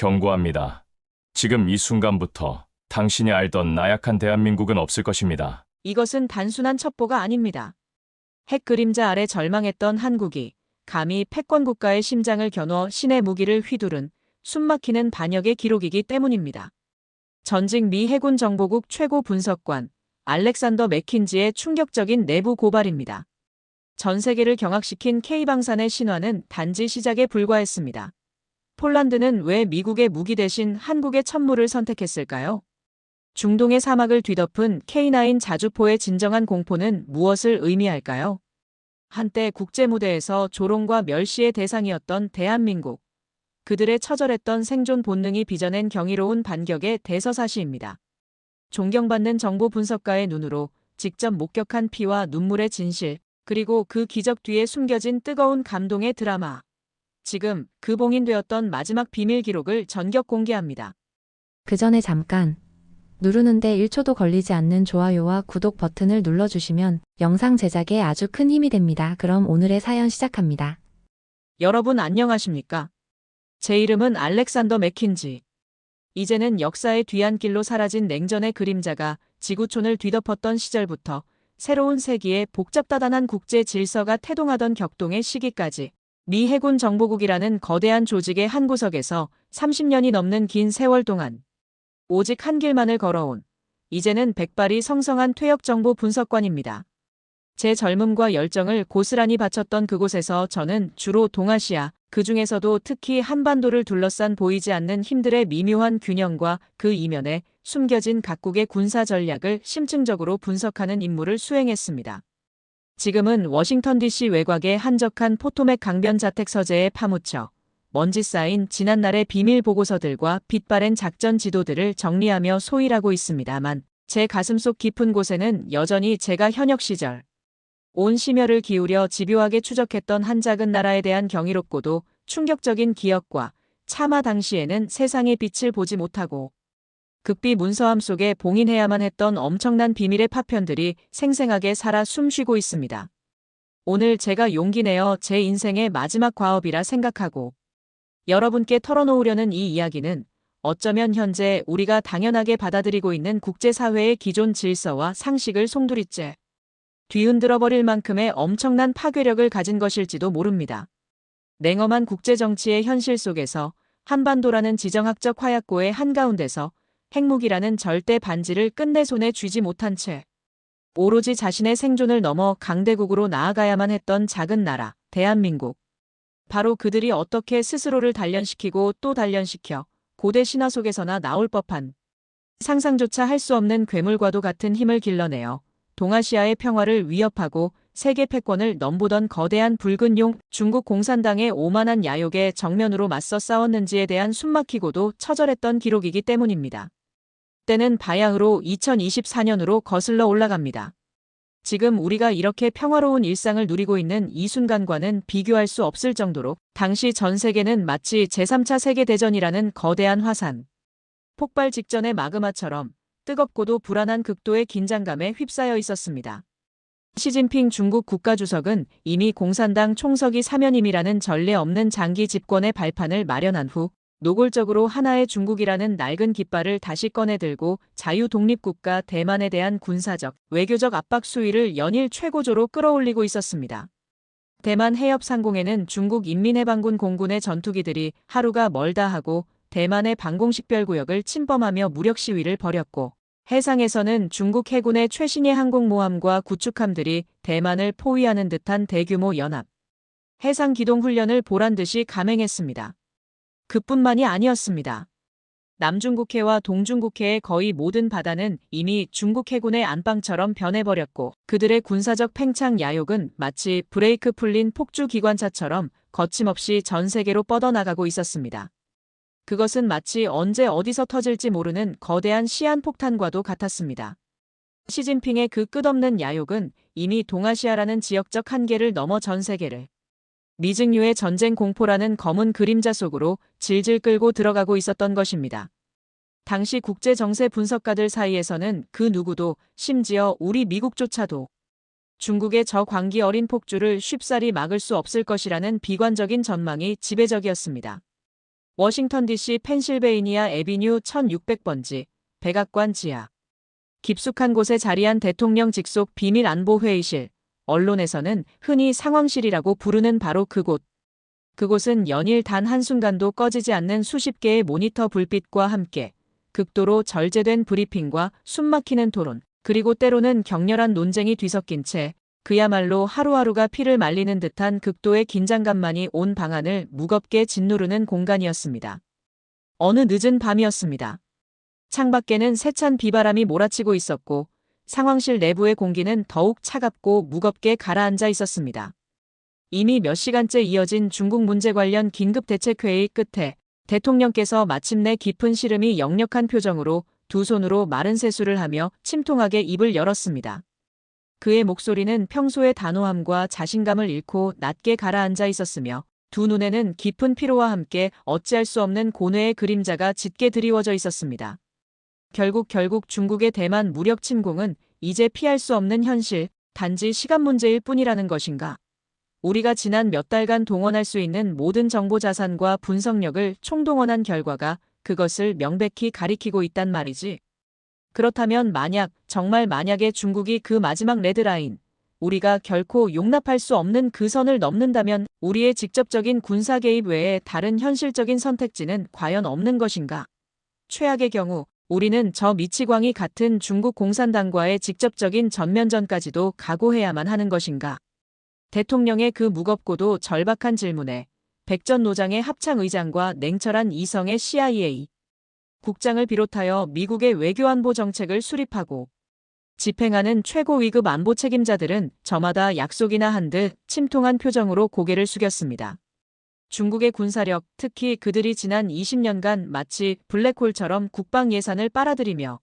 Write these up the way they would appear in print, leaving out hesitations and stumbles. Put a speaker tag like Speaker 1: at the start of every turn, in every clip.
Speaker 1: 경고합니다. 지금 이 순간부터 당신이 알던 나약한 대한민국은 없을 것입니다.
Speaker 2: 이것은 단순한 첩보가 아닙니다. 핵 그림자 아래 절망했던 한국이 감히 패권 국가의 심장을 겨누어 신의 무기를 휘두른 숨막히는 반역의 기록이기 때문입니다. 전직 미 해군 정보국 최고 분석관 알렉산더 맥킨지의 충격적인 내부 고발입니다. 전 세계를 경악시킨 K방산의 신화는 단지 시작에 불과했습니다. 폴란드는 왜 미국의 무기 대신 한국의 천물을 선택했을까요? 중동의 사막을 뒤덮은 K9 자주포의 진정한 공포는 무엇을 의미할까요? 한때 국제무대에서 조롱과 멸시의 대상이었던 대한민국. 그들의 처절했던 생존 본능이 빚어낸 경이로운 반격의 대서사시입니다. 존경받는 정보 분석가의 눈으로 직접 목격한 피와 눈물의 진실, 그리고 그 기적 뒤에 숨겨진 뜨거운 감동의 드라마. 지금 그 봉인되었던 마지막 비밀 기록을 전격 공개합니다.
Speaker 3: 그 전에 잠깐 누르는데 1초도 걸리지 않는 좋아요와 구독 버튼을 눌러주시면 영상 제작에 아주 큰 힘이 됩니다. 그럼 오늘의 사연 시작합니다.
Speaker 2: 여러분 안녕하십니까? 제 이름은 알렉산더 맥킨지. 이제는 역사의 뒤안길로 사라진 냉전의 그림자가 지구촌을 뒤덮었던 시절부터 새로운 세기의 복잡다단한 국제 질서가 태동하던 격동의 시기까지 미 해군 정보국이라는 거대한 조직의 한 구석에서 30년이 넘는 긴 세월 동안 오직 한 길만을 걸어온 이제는 백발이 성성한 퇴역정보 분석관입니다. 제 젊음과 열정을 고스란히 바쳤던 그곳에서 저는 주로 동아시아, 그 중에서도 특히 한반도를 둘러싼 보이지 않는 힘들의 미묘한 균형과 그 이면에 숨겨진 각국의 군사 전략을 심층적으로 분석하는 임무를 수행했습니다. 지금은 워싱턴 DC 외곽의 한적한 포토맥 강변 자택 서재에 파묻혀 먼지 쌓인 지난날의 비밀 보고서들과 빛바랜 작전 지도들을 정리하며 소일하고 있습니다만 제 가슴속 깊은 곳에는 여전히 제가 현역 시절 온 심혈을 기울여 집요하게 추적했던 한 작은 나라에 대한 경이롭고도 충격적인 기억과 차마 당시에는 세상의 빛을 보지 못하고 극비 문서함 속에 봉인해야만 했던 엄청난 비밀의 파편들이 생생하게 살아 숨쉬고 있습니다. 오늘 제가 용기 내어 제 인생의 마지막 과업이라 생각하고 여러분께 털어놓으려는 이 이야기는 어쩌면 현재 우리가 당연하게 받아들이고 있는 국제사회의 기존 질서와 상식을 송두리째 뒤흔들어 버릴 만큼의 엄청난 파괴력을 가진 것일지도 모릅니다. 냉엄한 국제정치의 현실 속에서 한반도라는 지정학적 화약고의 한가운데서 핵무기라는 절대 반지를 끝내 손에 쥐지 못한 채 오로지 자신의 생존을 넘어 강대국으로 나아가야만 했던 작은 나라, 대한민국. 바로 그들이 어떻게 스스로를 단련시키고 또 단련시켜 고대 신화 속에서나 나올 법한 상상조차 할 수 없는 괴물과도 같은 힘을 길러내어 동아시아의 평화를 위협하고 세계 패권을 넘보던 거대한 붉은 용 중국 공산당의 오만한 야욕에 정면으로 맞서 싸웠는지에 대한 숨막히고도 처절했던 기록이기 때문입니다. 때는 바야흐로 2024년으로 거슬러 올라갑니다. 지금 우리가 이렇게 평화로운 일상을 누리고 있는 이 순간과는 비교할 수 없을 정도로 당시 전 세계는 마치 제3차 세계대전이라는 거대한 화산, 폭발 직전의 마그마처럼 뜨겁고도 불안한 극도의 긴장감에 휩싸여 있었습니다. 시진핑 중국 국가주석은 이미 공산당 총서기 사면임이라는 전례 없는 장기 집권의 발판을 마련한 후 노골적으로 하나의 중국이라는 낡은 깃발을 다시 꺼내들고 자유독립국가 대만에 대한 군사적, 외교적 압박 수위를 연일 최고조로 끌어올리고 있었습니다. 대만 해협 상공에는 중국 인민해방군 공군의 전투기들이 하루가 멀다 하고 대만의 방공식별구역을 침범하며 무력 시위를 벌였고 해상에서는 중국 해군의 최신의 항공모함과 구축함들이 대만을 포위하는 듯한 대규모 연합 해상기동훈련을 보란듯이 감행했습니다. 그뿐만이 아니었습니다. 남중국해와 동중국해의 거의 모든 바다는 이미 중국 해군의 안방처럼 변해버렸고 그들의 군사적 팽창 야욕은 마치 브레이크 풀린 폭주 기관차처럼 거침없이 전 세계로 뻗어나가고 있었습니다. 그것은 마치 언제 어디서 터질지 모르는 거대한 시한폭탄과도 같았습니다. 시진핑의 그 끝없는 야욕은 이미 동아시아라는 지역적 한계를 넘어 전 세계를 미증유의 전쟁 공포라는 검은 그림자 속으로 질질 끌고 들어가고 있었던 것입니다. 당시 국제 정세 분석가들 사이에서는 그 누구도 심지어 우리 미국조차도 중국의 저 광기 어린 폭주를 쉽사리 막을 수 없을 것이라는 비관적인 전망이 지배적이었습니다. 워싱턴 DC 펜실베이니아 애비뉴 1600번지 백악관 지하. 깊숙한 곳에 자리한 대통령 직속 비밀 안보 회의실. 언론에서는 흔히 상황실이라고 부르는 바로 그곳. 그곳은 연일 단 한순간도 꺼지지 않는 수십 개의 모니터 불빛과 함께 극도로 절제된 브리핑과 숨막히는 토론, 그리고 때로는 격렬한 논쟁이 뒤섞인 채 그야말로 하루하루가 피를 말리는 듯한 극도의 긴장감만이 온 방안을 무겁게 짓누르는 공간이었습니다. 어느 늦은 밤이었습니다. 창밖에는 세찬 비바람이 몰아치고 있었고 상황실 내부의 공기는 더욱 차갑고 무겁게 가라앉아 있었습니다. 이미 몇 시간째 이어진 중국 문제 관련 긴급대책회의 끝에 대통령께서 마침내 깊은 시름이 역력한 표정으로 두 손으로 마른 세수를 하며 침통하게 입을 열었습니다. 그의 목소리는 평소의 단호함과 자신감을 잃고 낮게 가라앉아 있었으며 두 눈에는 깊은 피로와 함께 어찌할 수 없는 고뇌의 그림자가 짙게 드리워져 있었습니다. 결국 중국의 대만 무력 침공은 이제 피할 수 없는 현실, 단지 시간 문제일 뿐이라는 것인가? 우리가 지난 몇 달간 동원할 수 있는 모든 정보 자산과 분석력을 총동원한 결과가 그것을 명백히 가리키고 있단 말이지. 그렇다면 정말 만약에 중국이 그 마지막 레드라인, 우리가 결코 용납할 수 없는 그 선을 넘는다면 우리의 직접적인 군사 개입 외에 다른 현실적인 선택지는 과연 없는 것인가? 최악의 경우 우리는 저 미치광이 같은 중국 공산당과의 직접적인 전면전까지도 각오해야만 하는 것인가? 대통령의 그 무겁고도 절박한 질문에 백전노장의 합창의장과 냉철한 이성의 CIA 국장을 비롯하여 미국의 외교안보 정책을 수립하고 집행하는 최고 위급 안보 책임자들은 저마다 약속이나 한 듯 침통한 표정으로 고개를 숙였습니다. 중국의 군사력, 특히 그들이 지난 20년간 마치 블랙홀처럼 국방 예산을 빨아들이며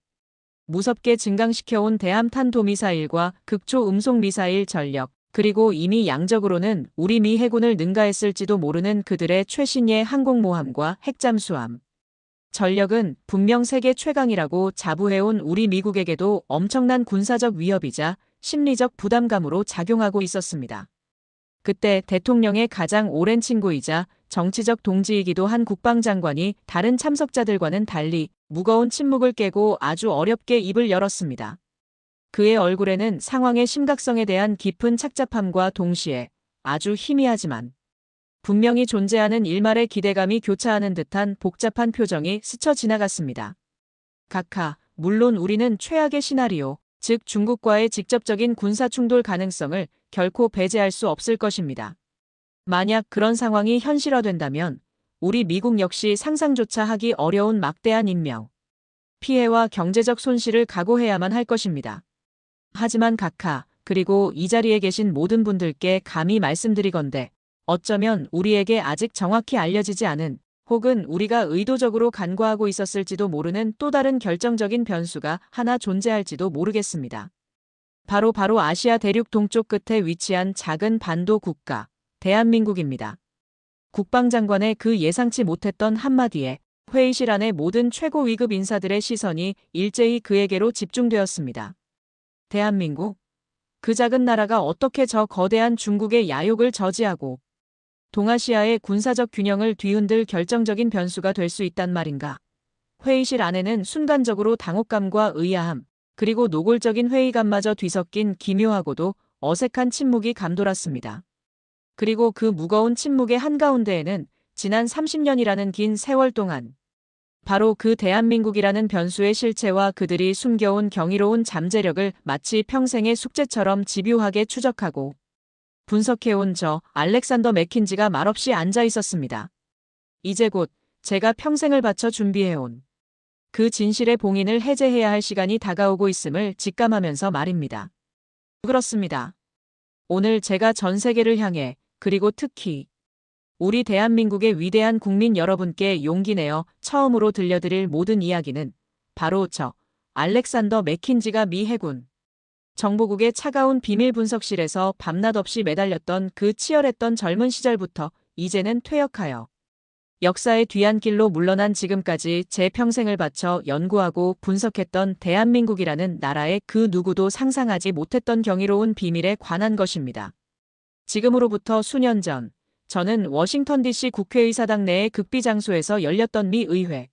Speaker 2: 무섭게 증강시켜온 대함탄도미사일과 극초음속미사일 전력, 그리고 이미 양적으로는 우리 미 해군을 능가했을지도 모르는 그들의 최신의 항공모함과 핵잠수함. 전력은 분명 세계 최강이라고 자부해온 우리 미국에게도 엄청난 군사적 위협이자 심리적 부담감으로 작용하고 있었습니다. 그때 대통령의 가장 오랜 친구이자 정치적 동지이기도 한 국방장관이 다른 참석자들과는 달리 무거운 침묵을 깨고 아주 어렵게 입을 열었습니다. 그의 얼굴에는 상황의 심각성에 대한 깊은 착잡함과 동시에 아주 희미하지만 분명히 존재하는 일말의 기대감이 교차하는 듯한 복잡한 표정이 스쳐 지나갔습니다. 각하, 물론 우리는 최악의 시나리오, 즉 중국과의 직접적인 군사 충돌 가능성을 결코 배제할 수 없을 것입니다. 만약 그런 상황이 현실화된다면 우리 미국 역시 상상조차 하기 어려운 막대한 인명, 피해와 경제적 손실을 각오해야만 할 것입니다. 하지만 각하, 그리고 이 자리에 계신 모든 분들께 감히 말씀드리건대 어쩌면 우리에게 아직 정확히 알려지지 않은 혹은 우리가 의도적으로 간과하고 있었을지도 모르는 또 다른 결정적인 변수가 하나 존재할지도 모르겠습니다. 바로 아시아 대륙 동쪽 끝에 위치한 작은 반도 국가, 대한민국입니다. 국방장관의 그 예상치 못했던 한마디에 회의실 안의 모든 최고 위급 인사들의 시선이 일제히 그에게로 집중되었습니다. 대한민국? 그 작은 나라가 어떻게 저 거대한 중국의 야욕을 저지하고 동아시아의 군사적 균형을 뒤흔들 결정적인 변수가 될 수 있단 말인가? 회의실 안에는 순간적으로 당혹감과 의아함, 그리고 노골적인 회의감마저 뒤섞인 기묘하고도 어색한 침묵이 감돌았습니다. 그리고 그 무거운 침묵의 한가운데에는 지난 30년이라는 긴 세월 동안 바로 그 대한민국이라는 변수의 실체와 그들이 숨겨온 경이로운 잠재력을 마치 평생의 숙제처럼 집요하게 추적하고 분석해온 저 알렉산더 맥킨지가 말없이 앉아 있었습니다. 이제 곧 제가 평생을 바쳐 준비해온 그 진실의 봉인을 해제해야 할 시간이 다가오고 있음을 직감하면서 말입니다. 그렇습니다. 오늘 제가 전 세계를 향해, 그리고 특히 우리 대한민국의 위대한 국민 여러분께 용기 내어 처음으로 들려드릴 모든 이야기는 바로 저 알렉산더 맥킨지가 미 해군 정보국의 차가운 비밀 분석실에서 밤낮 없이 매달렸던 그 치열했던 젊은 시절부터 이제는 퇴역하여 역사의 뒤안길로 물러난 지금까지 제 평생을 바쳐 연구하고 분석했던 대한민국이라는 나라의 그 누구도 상상하지 못했던 경이로운 비밀에 관한 것입니다. 지금으로부터 수년 전 저는 워싱턴 DC 국회의사당 내의 극비 장소에서 열렸던 미 의회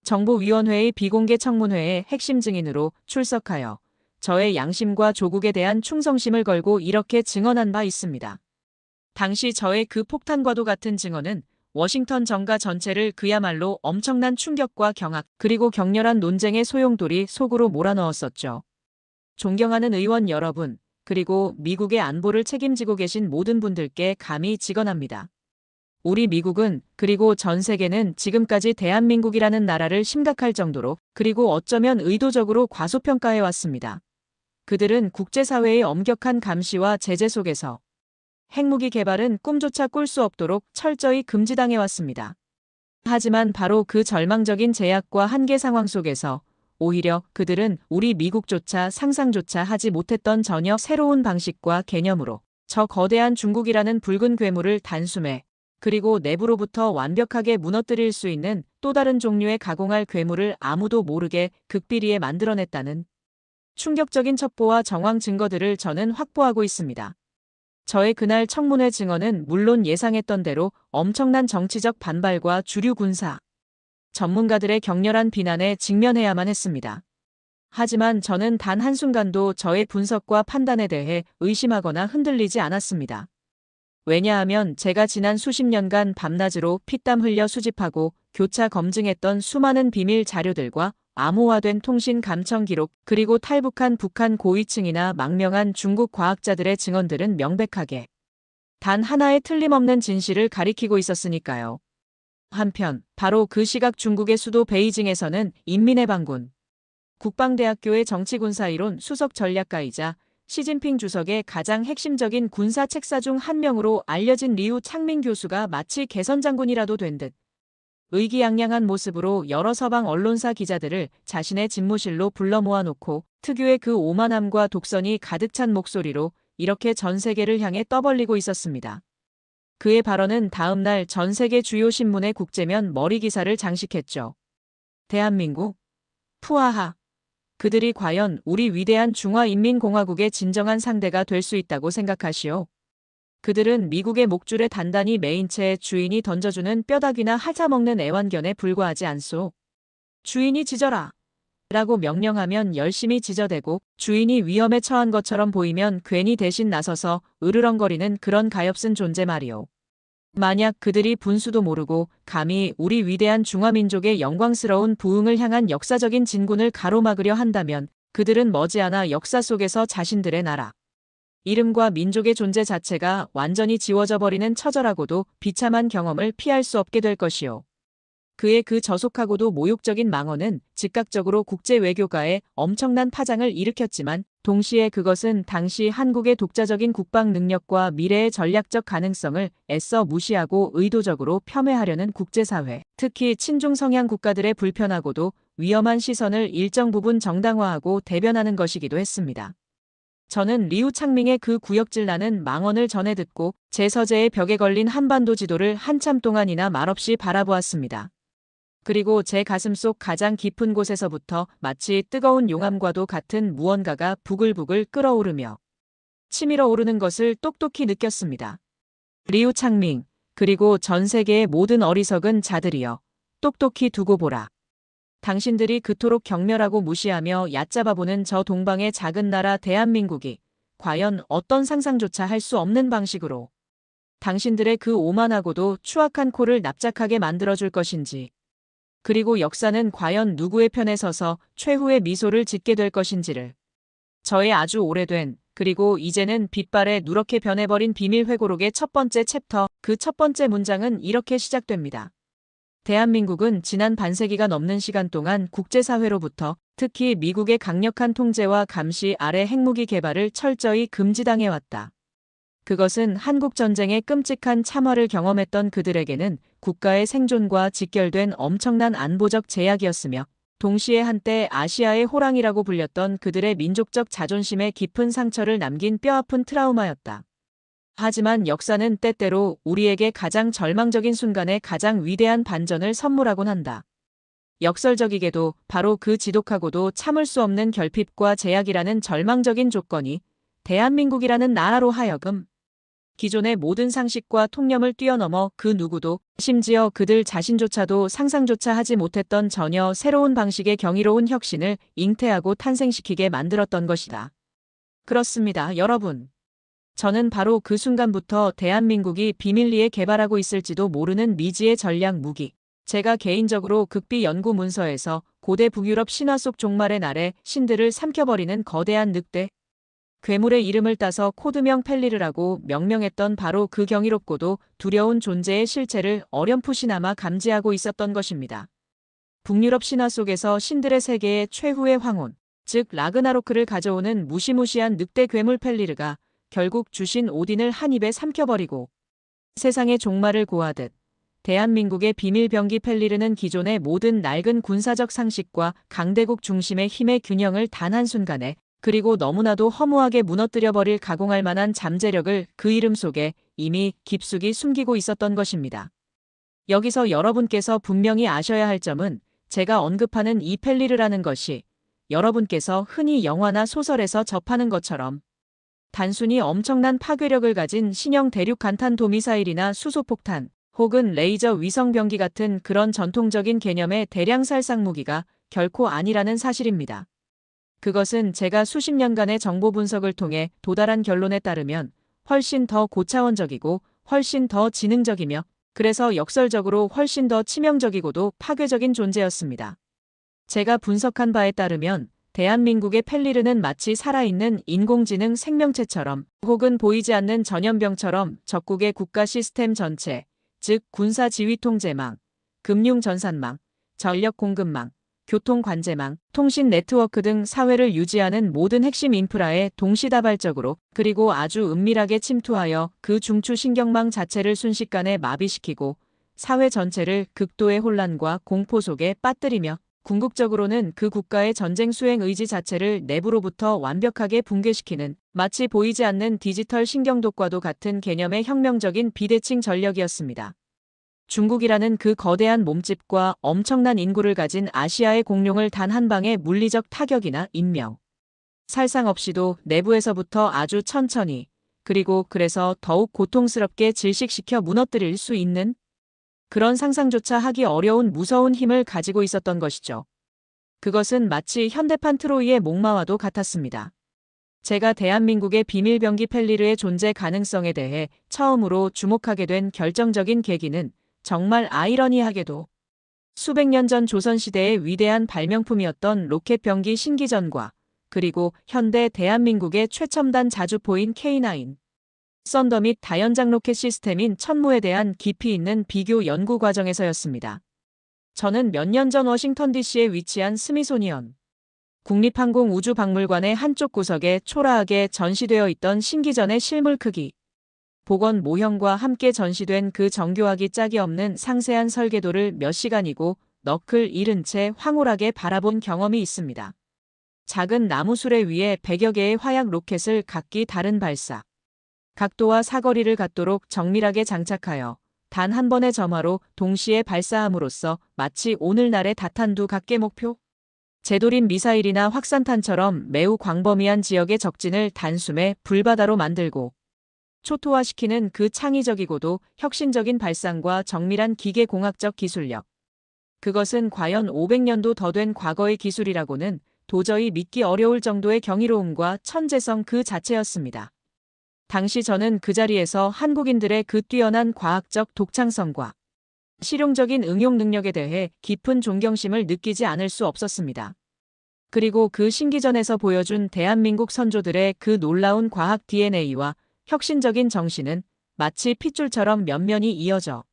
Speaker 2: 정보위원회의 비공개 청문회에 핵심 증인으로 출석하여 저의 양심과 조국에 대한 충성심을 걸고 이렇게 증언한 바 있습니다. 당시 저의 그 폭탄과도 같은 증언은 워싱턴 정가 전체를 그야말로 엄청난 충격과 경악 그리고 격렬한 논쟁의 소용돌이 속으로 몰아넣었었죠. 존경하는 의원 여러분, 그리고 미국의 안보를 책임지고 계신 모든 분들께 감히 직언합니다. 우리 미국은 그리고 전 세계는 지금까지 대한민국이라는 나라를 심각할 정도로 그리고 어쩌면 의도적으로 과소평가해 왔습니다. 그들은 국제사회의 엄격한 감시와 제재 속에서 핵무기 개발은 꿈조차 꿀 수 없도록 철저히 금지당해 왔습니다. 하지만 바로 그 절망적인 제약과 한계 상황 속에서 오히려 그들은 우리 미국조차 상상조차 하지 못했던 전혀 새로운 방식과 개념으로 저 거대한 중국이라는 붉은 괴물을 단숨에 그리고 내부로부터 완벽하게 무너뜨릴 수 있는 또 다른 종류의 가공할 괴물을 아무도 모르게 극비리에 만들어냈다는 충격적인 첩보와 정황 증거들을 저는 확보하고 있습니다. 저의 그날 청문회 증언은 물론 예상했던 대로 엄청난 정치적 반발과 주류 군사 전문가들의 격렬한 비난에 직면해야만 했습니다. 하지만 저는 단 한순간도 저의 분석과 판단에 대해 의심하거나 흔들리지 않았습니다. 왜냐하면 제가 지난 수십 년간 밤낮으로 피땀 흘려 수집하고 교차 검증했던 수많은 비밀 자료들과 암호화된 통신 감청 기록 그리고 탈북한 북한 고위층이나 망명한 중국 과학자들의 증언들은 명백하게 단 하나의 틀림없는 진실을 가리키고 있었으니까요. 한편 바로 그 시각 중국의 수도 베이징에서는 인민의 반군 국방대학교의 정치군사이론 수석 전략가이자 시진핑 주석의 가장 핵심적인 군사 책사 중 한 명으로 알려진 리우 창민 교수가 마치 개선장군이라도 된 듯 의기양양한 모습으로 여러 서방 언론사 기자들을 자신의 집무실로 불러 모아놓고 특유의 그 오만함과 독선이 가득 찬 목소리로 이렇게 전 세계를 향해 떠벌리고 있었습니다. 그의 발언은 다음 날 전 세계 주요 신문의 국제면 머리 기사를 장식했죠. 대한민국? 푸아하. 그들이 과연 우리 위대한 중화인민공화국의 진정한 상대가 될 수 있다고 생각하시오? 그들은 미국의 목줄에 단단히 매인 채 주인이 던져주는 뼈다귀나 핥아먹는 애완견에 불과하지 않소. 주인이 짖어라! 라고 명령하면 열심히 짖어대고 주인이 위험에 처한 것처럼 보이면 괜히 대신 나서서 으르렁거리는 그런 가엾은 존재 말이오. 만약 그들이 분수도 모르고 감히 우리 위대한 중화민족의 영광스러운 부흥을 향한 역사적인 진군을 가로막으려 한다면 그들은 머지않아 역사 속에서 자신들의 나라, 이름과 민족의 존재 자체가 완전히 지워져 버리는 처절하고도 비참한 경험을 피할 수 없게 될 것이오. 그의 그 저속하고도 모욕적인 망언은 즉각적으로 국제 외교가에 엄청난 파장을 일으켰지만 동시에 그것은 당시 한국의 독자적인 국방 능력과 미래의 전략적 가능성을 애써 무시하고 의도적으로 폄훼하려는 국제사회, 특히 친중 성향 국가들의 불편하고도 위험한 시선을 일정 부분 정당화하고 대변하는 것이기도 했습니다. 저는 리우 창밍의 그 구역질 나는 망언을 전해 듣고 제 서재의 벽에 걸린 한반도 지도를 한참 동안이나 말없이 바라보았습니다. 그리고 제 가슴속 가장 깊은 곳에서부터 마치 뜨거운 용암과도 같은 무언가가 부글부글 끓어오르며 치밀어 오르는 것을 똑똑히 느꼈습니다. 리우 창밍, 그리고 전 세계의 모든 어리석은 자들이여, 똑똑히 두고 보라. 당신들이 그토록 경멸하고 무시하며 얕잡아보는 저 동방의 작은 나라 대한민국이 과연 어떤 상상조차 할 수 없는 방식으로 당신들의 그 오만하고도 추악한 코를 납작하게 만들어줄 것인지, 그리고 역사는 과연 누구의 편에 서서 최후의 미소를 짓게 될 것인지를 저의 아주 오래된 그리고 이제는 빛발에 누렇게 변해버린 비밀 회고록의 첫 번째 챕터, 그 첫 번째 문장은 이렇게 시작됩니다. 대한민국은 지난 반세기가 넘는 시간 동안 국제사회로부터 특히 미국의 강력한 통제와 감시 아래 핵무기 개발을 철저히 금지당해왔다. 그것은 한국전쟁의 끔찍한 참화를 경험했던 그들에게는 국가의 생존과 직결된 엄청난 안보적 제약이었으며 동시에 한때 아시아의 호랑이라고 불렸던 그들의 민족적 자존심에 깊은 상처를 남긴 뼈아픈 트라우마였다. 하지만 역사는 때때로 우리에게 가장 절망적인 순간에 가장 위대한 반전을 선물하곤 한다. 역설적이게도 바로 그 지독하고도 참을 수 없는 결핍과 제약이라는 절망적인 조건이 대한민국이라는 나라로 하여금 기존의 모든 상식과 통념을 뛰어넘어 그 누구도, 심지어 그들 자신조차도 상상조차 하지 못했던 전혀 새로운 방식의 경이로운 혁신을 잉태하고 탄생시키게 만들었던 것이다. 그렇습니다, 여러분. 저는 바로 그 순간부터 대한민국이 비밀리에 개발하고 있을지도 모르는 미지의 전략 무기, 제가 개인적으로 극비 연구 문서에서 고대 북유럽 신화 속 종말의 날에 신들을 삼켜버리는 거대한 늑대, 괴물의 이름을 따서 코드명 펠리르라고 명명했던 바로 그 경이롭고도 두려운 존재의 실체를 어렴풋이나마 감지하고 있었던 것입니다. 북유럽 신화 속에서 신들의 세계의 최후의 황혼, 즉 라그나로크를 가져오는 무시무시한 늑대 괴물 펠리르가 결국 주신 오딘을 한 입에 삼켜버리고 세상의 종말을 고하듯 대한민국의 비밀병기 펠리르는 기존의 모든 낡은 군사적 상식과 강대국 중심의 힘의 균형을 단 한순간에, 그리고 너무나도 허무하게 무너뜨려버릴 가공할 만한 잠재력을 그 이름 속에 이미 깊숙이 숨기고 있었던 것입니다. 여기서 여러분께서 분명히 아셔야 할 점은 제가 언급하는 이 펠리르라는 것이 여러분께서 흔히 영화나 소설에서 접하는 것처럼 단순히 엄청난 파괴력을 가진 신형 대륙 간탄 도미사일이나 수소폭탄 혹은 레이저 위성병기 같은 그런 전통적인 개념의 대량 살상 무기가 결코 아니라는 사실입니다. 그것은 제가 수십 년간의 정보 분석을 통해 도달한 결론에 따르면 훨씬 더 고차원적이고 훨씬 더 지능적이며 그래서 역설적으로 훨씬 더 치명적이고도 파괴적인 존재였습니다. 제가 분석한 바에 따르면 대한민국의 펠리르는 마치 살아있는 인공지능 생명체처럼 혹은 보이지 않는 전염병처럼 적국의 국가 시스템 전체, 즉 군사지휘통제망, 금융전산망, 전력공급망, 교통관제망, 통신 네트워크 등 사회를 유지하는 모든 핵심 인프라에 동시다발적으로 그리고 아주 은밀하게 침투하여 그 중추신경망 자체를 순식간에 마비시키고 사회 전체를 극도의 혼란과 공포 속에 빠뜨리며 궁극적으로는 그 국가의 전쟁 수행 의지 자체를 내부로부터 완벽하게 붕괴시키는 마치 보이지 않는 디지털 신경독과도 같은 개념의 혁명적인 비대칭 전력이었습니다. 중국이라는 그 거대한 몸집과 엄청난 인구를 가진 아시아의 공룡을 단 한 방의 물리적 타격이나 인명, 살상 없이도 내부에서부터 아주 천천히 그리고 그래서 더욱 고통스럽게 질식시켜 무너뜨릴 수 있는 그런 상상조차 하기 어려운 무서운 힘을 가지고 있었던 것이죠. 그것은 마치 현대판 트로이의 목마와도 같았습니다. 제가 대한민국의 비밀병기 펠리르의 존재 가능성에 대해 처음으로 주목하게 된 결정적인 계기는 정말 아이러니하게도 수백 년 전 조선시대의 위대한 발명품이었던 로켓병기 신기전과 그리고 현대 대한민국의 최첨단 자주포인 K9, 썬더 및 다연장 로켓 시스템인 천무에 대한 깊이 있는 비교 연구 과정에서였습니다. 저는 몇 년 전 워싱턴 DC에 위치한 스미소니언 국립항공우주박물관의 한쪽 구석에 초라하게 전시되어 있던 신기전의 실물 크기, 복원 모형과 함께 전시된 그 정교하기 짝이 없는 상세한 설계도를 몇 시간이고 너클 잃은 채 황홀하게 바라본 경험이 있습니다. 작은 나무 수레 위에 100여 개의 화약 로켓을 각기 다른 발사, 각도와 사거리를 갖도록 정밀하게 장착하여 단 한 번의 점화로 동시에 발사함으로써 마치 오늘날의 다탄두 각계 목표? 제도린 미사일이나 확산탄처럼 매우 광범위한 지역의 적진을 단숨에 불바다로 만들고 초토화시키는 그 창의적이고도 혁신적인 발상과 정밀한 기계공학적 기술력. 그것은 과연 500년도 더 된 과거의 기술이라고는 도저히 믿기 어려울 정도의 경이로움과 천재성 그 자체였습니다. 당시 저는 그 자리에서 한국인들의 그 뛰어난 과학적 독창성과 실용적인 응용 능력에 대해 깊은 존경심을 느끼지 않을 수 없었습니다. 그리고 그 신기전에서 보여준 대한민국 선조들의 그 놀라운 과학 DNA와 혁신적인 정신은 마치 핏줄처럼 면면이 이어져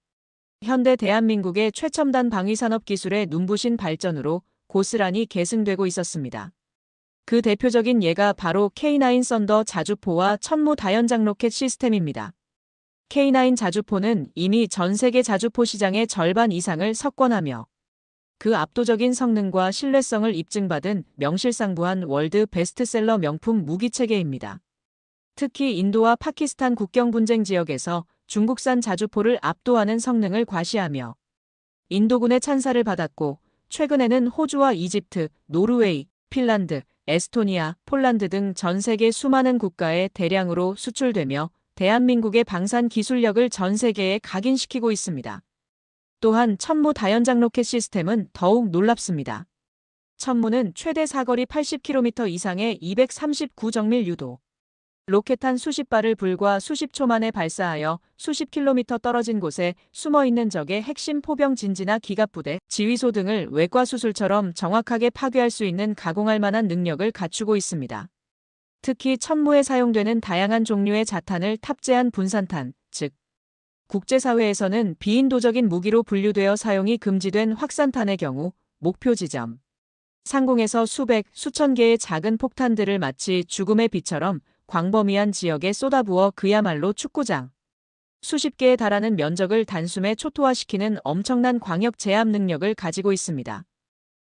Speaker 2: 현대 대한민국의 최첨단 방위산업 기술의 눈부신 발전으로 고스란히 계승되고 있었습니다. 그 대표적인 예가 바로 K9 썬더 자주포와 천무 다연장 로켓 시스템입니다. K9 자주포는 이미 전 세계 자주포 시장의 절반 이상을 석권하며 그 압도적인 성능과 신뢰성을 입증받은 명실상부한 월드 베스트셀러 명품 무기체계입니다. 특히 인도와 파키스탄 국경 분쟁 지역에서 중국산 자주포를 압도하는 성능을 과시하며 인도군의 찬사를 받았고 최근에는 호주와 이집트, 노르웨이, 핀란드, 에스토니아, 폴란드 등 전 세계 수많은 국가에 대량으로 수출되며 대한민국의 방산 기술력을 전 세계에 각인시키고 있습니다. 또한 천무 다연장 로켓 시스템은 더욱 놀랍습니다. 천무는 최대 사거리 80km 이상의 239정밀 유도 로켓탄 수십 발을 불과 수십 초 만에 발사하여 수십 킬로미터 떨어진 곳에 숨어있는 적의 핵심 포병 진지나 기갑부대, 지휘소 등을 외과 수술처럼 정확하게 파괴할 수 있는 가공할 만한 능력을 갖추고 있습니다. 특히 천무에 사용되는 다양한 종류의 자탄을 탑재한 분산탄, 즉 국제사회에서는 비인도적인 무기로 분류되어 사용이 금지된 확산탄의 경우 목표 지점, 상공에서 수백, 수천 개의 작은 폭탄들을 마치 죽음의 비처럼 광범위한 지역에 쏟아부어 그야말로 축구장, 수십 개에 달하는 면적을 단숨에 초토화시키는 엄청난 광역 제압 능력을 가지고 있습니다.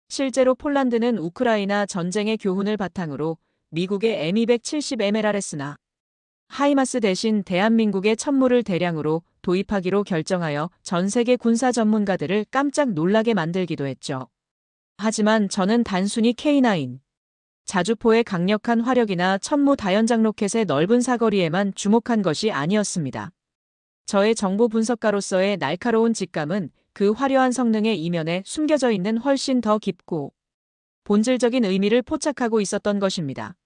Speaker 2: 실제로 폴란드는 우크라이나 전쟁의 교훈을 바탕으로 미국의 M270MLRS나 하이마스 대신 대한민국의 천무를 대량으로 도입하기로 결정하여 전 세계 군사 전문가들을 깜짝 놀라게 만들기도 했죠. 하지만 저는 단순히 K9, 자주포의 강력한 화력이나 천무 다연장 로켓의 넓은 사거리에만 주목한 것이 아니었습니다. 저의 정보 분석가로서의 날카로운 직감은 그 화려한 성능의 이면에 숨겨져 있는 훨씬 더 깊고 본질적인 의미를 포착하고 있었던 것입니다.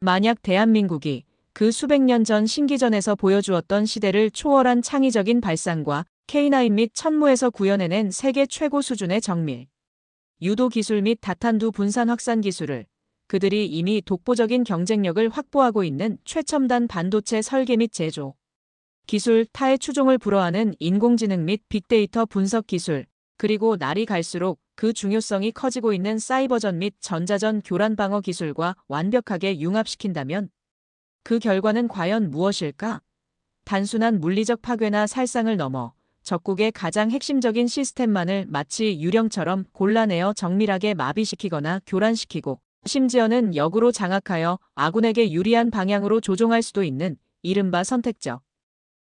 Speaker 2: 만약 대한민국이 그 수백 년 전 신기전에서 보여주었던 시대를 초월한 창의적인 발상과 K9 및 천무에서 구현해낸 세계 최고 수준의 정밀, 유도 기술 및 다탄두 분산 확산 기술을 그들이 이미 독보적인 경쟁력을 확보하고 있는 최첨단 반도체 설계 및 제조, 기술, 타의 추종을 불허하는 인공지능 및 빅데이터 분석 기술, 그리고 날이 갈수록 그 중요성이 커지고 있는 사이버전 및 전자전 교란 방어 기술과 완벽하게 융합시킨다면 그 결과는 과연 무엇일까? 단순한 물리적 파괴나 살상을 넘어 적국의 가장 핵심적인 시스템만을 마치 유령처럼 골라내어 정밀하게 마비시키거나 교란시키고 심지어는 역으로 장악하여 아군에게 유리한 방향으로 조종할 수도 있는 이른바 선택적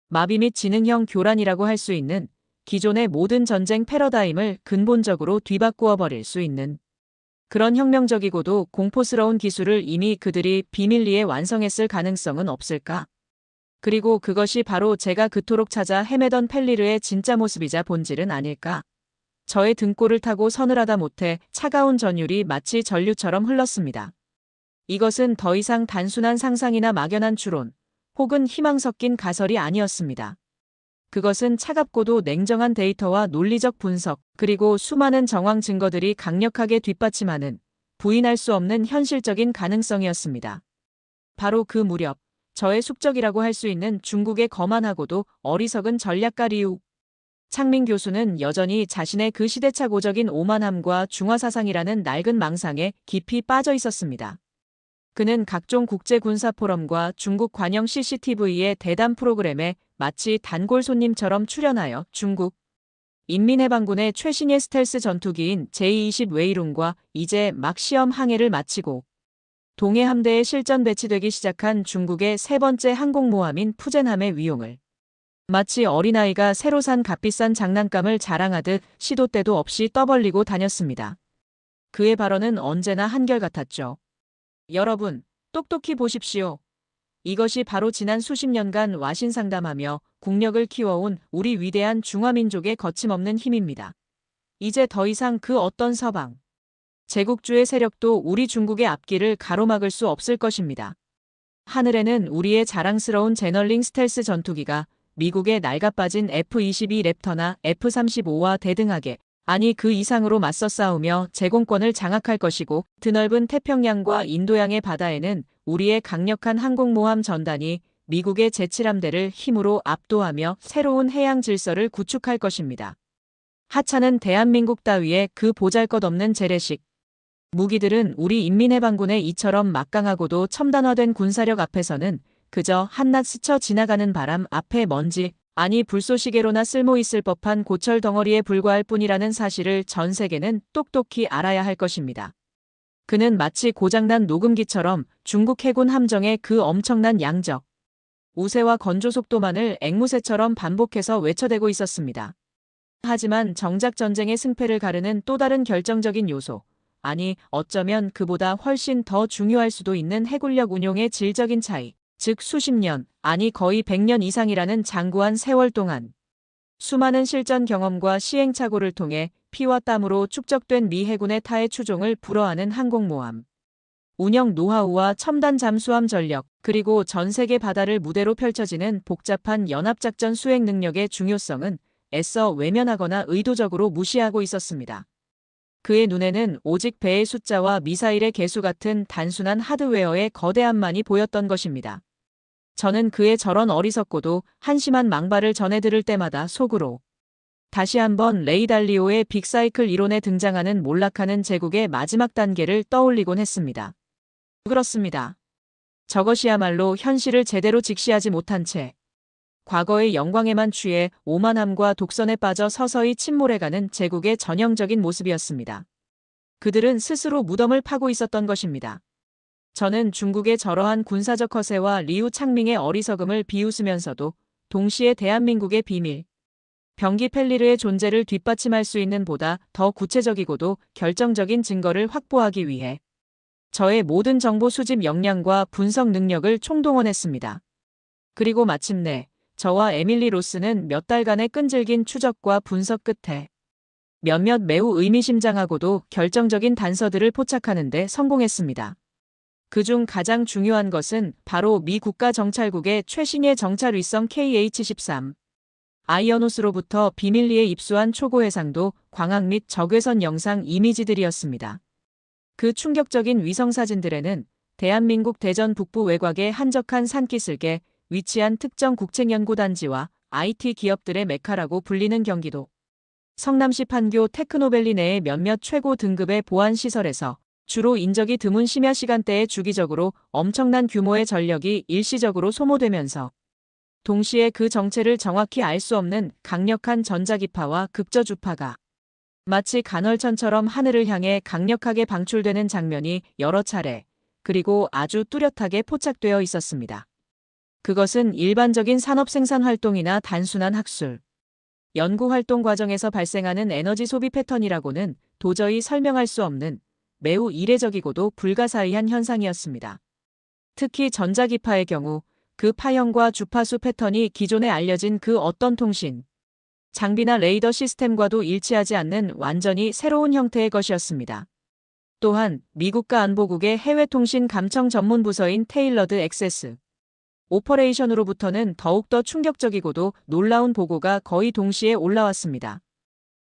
Speaker 2: 마비 및 지능형 교란이라고 할 수 있는 기존의 모든 전쟁 패러다임을 근본적으로 뒤바꾸어 버릴 수 있는 그런 혁명적이고도 공포스러운 기술을 이미 그들이 비밀리에 완성했을 가능성은 없을까? 그리고 그것이 바로 제가 그토록 찾아 헤매던 펠리르의 진짜 모습이자 본질은 아닐까? 저의 등골을 타고 서늘하다 못해 차가운 전율이 마치 전류처럼 흘렀습니다. 이것은 더 이상 단순한 상상이나 막연한 추론, 혹은 희망 섞인 가설이 아니었습니다. 그것은 차갑고도 냉정한 데이터와 논리적 분석, 그리고 수많은 정황 증거들이 강력하게 뒷받침하는 부인할 수 없는 현실적인 가능성이었습니다. 바로 그 무렵, 저의 숙적이라고 할 수 있는 중국의 거만하고도 어리석은 전략가 리우 창민 교수는 여전히 자신의 그 시대착오적인 오만함과 중화사상이라는 낡은 망상에 깊이 빠져 있었습니다. 그는 각종 국제군사포럼과 중국 관영 CCTV의 대담 프로그램에 마치 단골 손님처럼 출연하여 중국 인민해방군의 최신의 스텔스 전투기인 J-20 웨이룽과 이제 막 시험 항해를 마치고 동해 함대에 실전 배치되기 시작한 중국의 세 번째 항공모함인 푸젠함의 위용을 마치 어린아이가 새로 산 값비싼 장난감을 자랑하듯 시도 때도 없이 떠벌리고 다녔습니다. 그의 발언은 언제나 한결같았죠. 여러분, 똑똑히 보십시오. 이것이 바로 지난 수십 년간 와신상담하며 국력을 키워온 우리 위대한 중화민족의 거침없는 힘입니다. 이제 더 이상 그 어떤 서방, 제국주의 세력도 우리 중국의 앞길을 가로막을 수 없을 것입니다. 하늘에는 우리의 자랑스러운 제널링 스텔스 전투기가 미국의 낡아빠진 F-22 랩터나 F-35와 대등하게, 아니 그 이상으로 맞서 싸우며 제공권을 장악할 것이고 드넓은 태평양과 인도양의 바다에는 우리의 강력한 항공모함 전단이 미국의 제7함대를 힘으로 압도하며 새로운 해양 질서를 구축할 것입니다. 하찮은 대한민국 따위의 그 보잘것없는 재래식 무기들은 우리 인민해방군의 이처럼 막강하고도 첨단화된 군사력 앞에서는 그저 한낱 스쳐 지나가는 바람 앞에 먼지, 아니 불쏘시개로나 쓸모 있을 법한 고철 덩어리에 불과할 뿐이라는 사실을 전 세계는 똑똑히 알아야 할 것입니다. 그는 마치 고장난 녹음기처럼 중국 해군 함정의 그 엄청난 양적, 우세와 건조 속도만을 앵무새처럼 반복해서 외쳐대고 있었습니다. 하지만 정작 전쟁의 승패를 가르는 또 다른 결정적인 요소, 아니 어쩌면 그보다 훨씬 더 중요할 수도 있는 해군력 운용의 질적인 차이, 즉 수십 년, 아니 거의 100년 이상이라는 장구한 세월 동안 수많은 실전 경험과 시행착오를 통해 피와 땀으로 축적된 미 해군의 타의 추종을 불허하는 항공모함. 운영 노하우와 첨단 잠수함 전력, 그리고 전 세계 바다를 무대로 펼쳐지는 복잡한 연합작전 수행 능력의 중요성은 애써 외면하거나 의도적으로 무시하고 있었습니다. 그의 눈에는 오직 배의 숫자와 미사일의 개수 같은 단순한 하드웨어의 거대함만이 보였던 것입니다. 저는 그의 저런 어리석고도 한심한 망발을 전해 들을 때마다 속으로 다시 한번 레이 달리오의 빅사이클 이론에 등장하는 몰락하는 제국의 마지막 단계를 떠올리곤 했습니다. 그렇습니다. 저것이야말로 현실을 제대로 직시하지 못한 채 과거의 영광에만 취해 오만함과 독선에 빠져 서서히 침몰해가는 제국의 전형적인 모습이었습니다. 그들은 스스로 무덤을 파고 있었던 것입니다. 저는 중국의 저러한 군사적 허세와 리우 창밍의 어리석음을 비웃으면서도 동시에 대한민국의 비밀, 병기 펠리르의 존재를 뒷받침할 수 있는 보다 더 구체적이고도 결정적인 증거를 확보하기 위해 저의 모든 정보 수집 역량과 분석 능력을 총동원했습니다. 그리고 마침내 저와 에밀리 로스는 몇 달간의 끈질긴 추적과 분석 끝에 몇몇 매우 의미심장하고도 결정적인 단서들을 포착하는 데 성공했습니다. 그중 가장 중요한 것은 바로 미 국가정찰국의 최신의 정찰 위성 KH-13 아이어노스로부터 비밀리에 입수한 초고해상도 광학 및 적외선 영상 이미지들이었습니다. 그 충격적인 위성사진들에는 대한민국 대전 북부 외곽의 한적한 산기슭에 위치한 특정 국책연구단지와 IT 기업들의 메카라고 불리는 경기도 성남시 판교 테크노밸리 내의 몇몇 최고 등급의 보안시설에서 주로 인적이 드문 심야 시간대에 주기적으로 엄청난 규모의 전력이 일시적으로 소모되면서 동시에 그 정체를 정확히 알 수 없는 강력한 전자기파와 극저주파가 마치 간헐천처럼 하늘을 향해 강력하게 방출되는 장면이 여러 차례 그리고 아주 뚜렷하게 포착되어 있었습니다. 그것은 일반적인 산업 생산 활동이나 단순한 학술, 연구 활동 과정에서 발생하는 에너지 소비 패턴이라고는 도저히 설명할 수 없는 매우 이례적이고도 불가사의한 현상이었습니다. 특히 전자기파의 경우 그 파형과 주파수 패턴이 기존에 알려진 그 어떤 통신, 장비나 레이더 시스템과도 일치하지 않는 완전히 새로운 형태의 것이었습니다. 또한 미국과 안보국의 해외통신 감청 전문 부서인 테일러드 액세스 오퍼레이션으로부터는 더욱더 충격적이고도 놀라운 보고가 거의 동시에 올라왔습니다.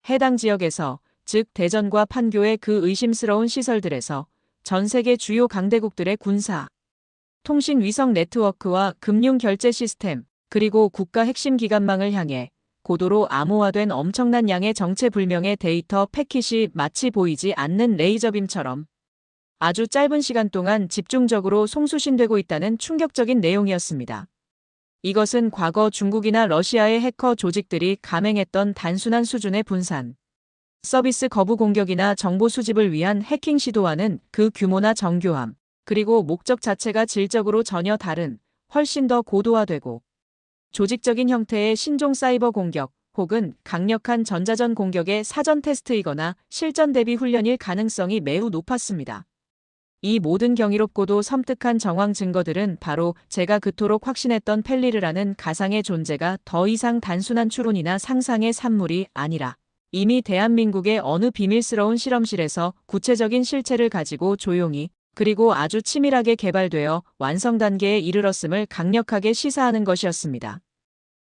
Speaker 2: 해당 지역에서, 즉 대전과 판교의 그 의심스러운 시설들에서 전 세계 주요 강대국들의 군사, 통신 위성 네트워크와 금융 결제 시스템, 그리고 국가 핵심 기관망을 향해 고도로 암호화된 엄청난 양의 정체불명의 데이터 패킷이 마치 보이지 않는 레이저빔처럼 아주 짧은 시간 동안 집중적으로 송수신되고 있다는 충격적인 내용이었습니다. 이것은 과거 중국이나 러시아의 해커 조직들이 감행했던 단순한 수준의 분산, 서비스 거부 공격이나 정보 수집을 위한 해킹 시도와는 그 규모나 정교함, 그리고 목적 자체가 질적으로 전혀 다른 훨씬 더 고도화되고 조직적인 형태의 신종 사이버 공격 혹은 강력한 전자전 공격의 사전 테스트이거나 실전 대비 훈련일 가능성이 매우 높았습니다. 이 모든 경이롭고도 섬뜩한 정황 증거들은 바로 제가 그토록 확신했던 펠리르라는 가상의 존재가 더 이상 단순한 추론이나 상상의 산물이 아니라 이미 대한민국의 어느 비밀스러운 실험실에서 구체적인 실체를 가지고 조용히 그리고 아주 치밀하게 개발되어 완성 단계에 이르렀음을 강력하게 시사하는 것이었습니다.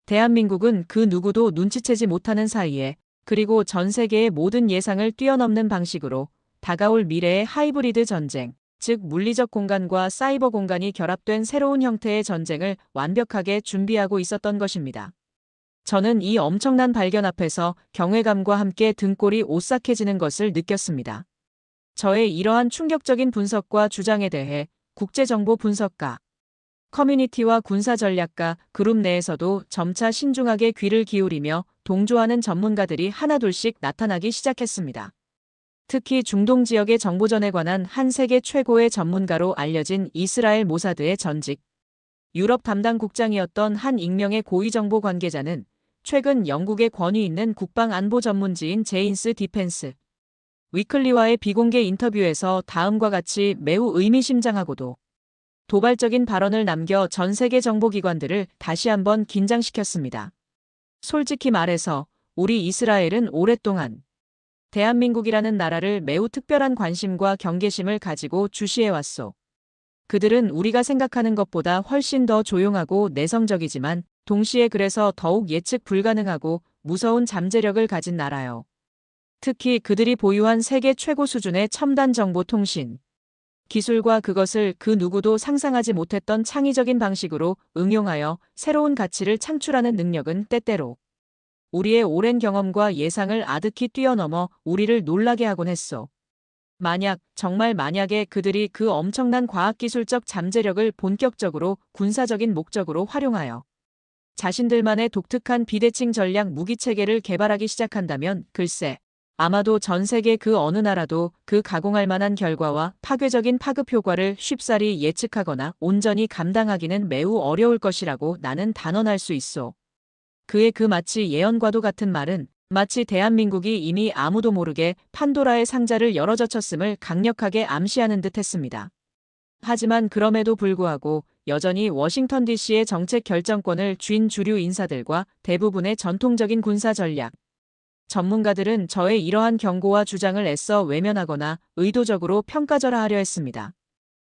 Speaker 2: 대한민국은 그 누구도 눈치채지 못하는 사이에 그리고 전 세계의 모든 예상을 뛰어넘는 방식으로 다가올 미래의 하이브리드 전쟁, 즉 물리적 공간과 사이버 공간이 결합된 새로운 형태의 전쟁을 완벽하게 준비하고 있었던 것입니다. 저는 이 엄청난 발견 앞에서 경외감과 함께 등골이 오싹해지는 것을 느꼈습니다. 저의 이러한 충격적인 분석과 주장에 대해 국제정보 분석가, 커뮤니티와 군사전략가, 그룹 내에서도 점차 신중하게 귀를 기울이며 동조하는 전문가들이 하나둘씩 나타나기 시작했습니다. 특히 중동 지역의 정보전에 관한 한 세계 최고의 전문가로 알려진 이스라엘 모사드의 전직 유럽 담당 국장이었던 한 익명의 고위정보 관계자는 최근 영국의 권위 있는 국방안보 전문지인 제인스 디펜스 위클리와의 비공개 인터뷰에서 다음과 같이 매우 의미심장하고도 도발적인 발언을 남겨 전 세계 정보기관들을 다시 한번 긴장시켰습니다. 솔직히 말해서 우리 이스라엘은 오랫동안 대한민국이라는 나라를 매우 특별한 관심과 경계심을 가지고 주시해왔소. 그들은 우리가 생각하는 것보다 훨씬 더 조용하고 내성적이지만 동시에 그래서 더욱 예측 불가능하고 무서운 잠재력을 가진 나라요. 특히 그들이 보유한 세계 최고 수준의 첨단 정보 통신 기술과 그것을 그 누구도 상상하지 못했던 창의적인 방식으로 응용하여 새로운 가치를 창출하는 능력은 때때로 우리의 오랜 경험과 예상을 아득히 뛰어넘어 우리를 놀라게 하곤 했소. 정말 만약에 그들이 그 엄청난 과학기술적 잠재력을 본격적으로 군사적인 목적으로 활용하여 자신들만의 독특한 비대칭 전략 무기체계를 개발하기 시작한다면 글쎄, 아마도 전 세계 그 어느 나라도 그 가공할 만한 결과와 파괴적인 파급 효과를 쉽사리 예측하거나 온전히 감당하기는 매우 어려울 것이라고 나는 단언할 수 있소. 그의 그 마치 예언과도 같은 말은 마치 대한민국이 이미 아무도 모르게 판도라의 상자를 열어젖혔음을 강력하게 암시하는 듯 했습니다. 하지만 그럼에도 불구하고 여전히 워싱턴 DC의 정책 결정권을 쥔 주류 인사들과 대부분의 전통적인 군사 전략 전문가들은 저의 이러한 경고와 주장을 애써 외면하거나 의도적으로 평가절하하려 했습니다.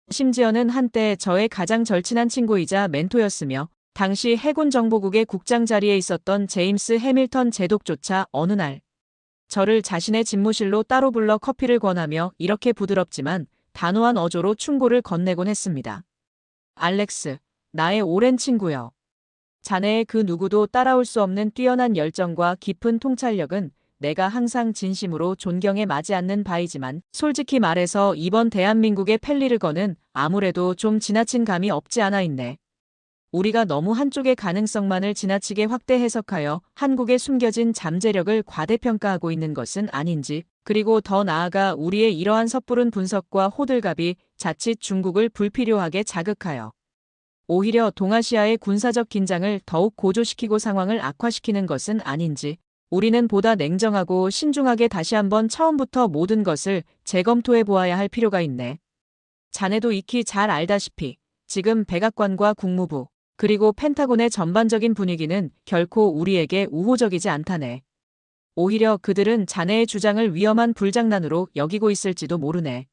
Speaker 2: 심지어는 한때 저의 가장 절친한 친구이자 멘토였으며 당시 해군 정보국의 국장 자리에 있었던 제임스 해밀턴 제독조차 어느 날 저를 자신의 집무실로 따로 불러 커피를 권하며 이렇게 부드럽지만 단호한 어조로 충고를 건네곤 했습니다. 알렉스, 나의 오랜 친구여. 자네의 그 누구도 따라올 수 없는 뛰어난 열정과 깊은 통찰력은 내가 항상 진심으로 존경에 마지 않는 바이지만 솔직히 말해서 이번 대한민국의 펠리르건은 아무래도 좀 지나친 감이 없지 않아 있네. 우리가 너무 한쪽의 가능성만을 지나치게 확대 해석하여 한국의 숨겨진 잠재력을 과대평가하고 있는 것은 아닌지, 그리고 더 나아가 우리의 이러한 섣부른 분석과 호들갑이 자칫 중국을 불필요하게 자극하여 오히려 동아시아의 군사적 긴장을 더욱 고조시키고 상황을 악화시키는 것은 아닌지, 우리는 보다 냉정하고 신중하게 다시 한번 처음부터 모든 것을 재검토해 보아야 할 필요가 있네. 자네도 익히 잘 알다시피 지금 백악관과 국무부, 그리고 펜타곤의 전반적인 분위기는 결코 우리에게 우호적이지 않다네. 오히려 그들은 자네의 주장을 위험한 불장난으로 여기고 있을지도 모르네.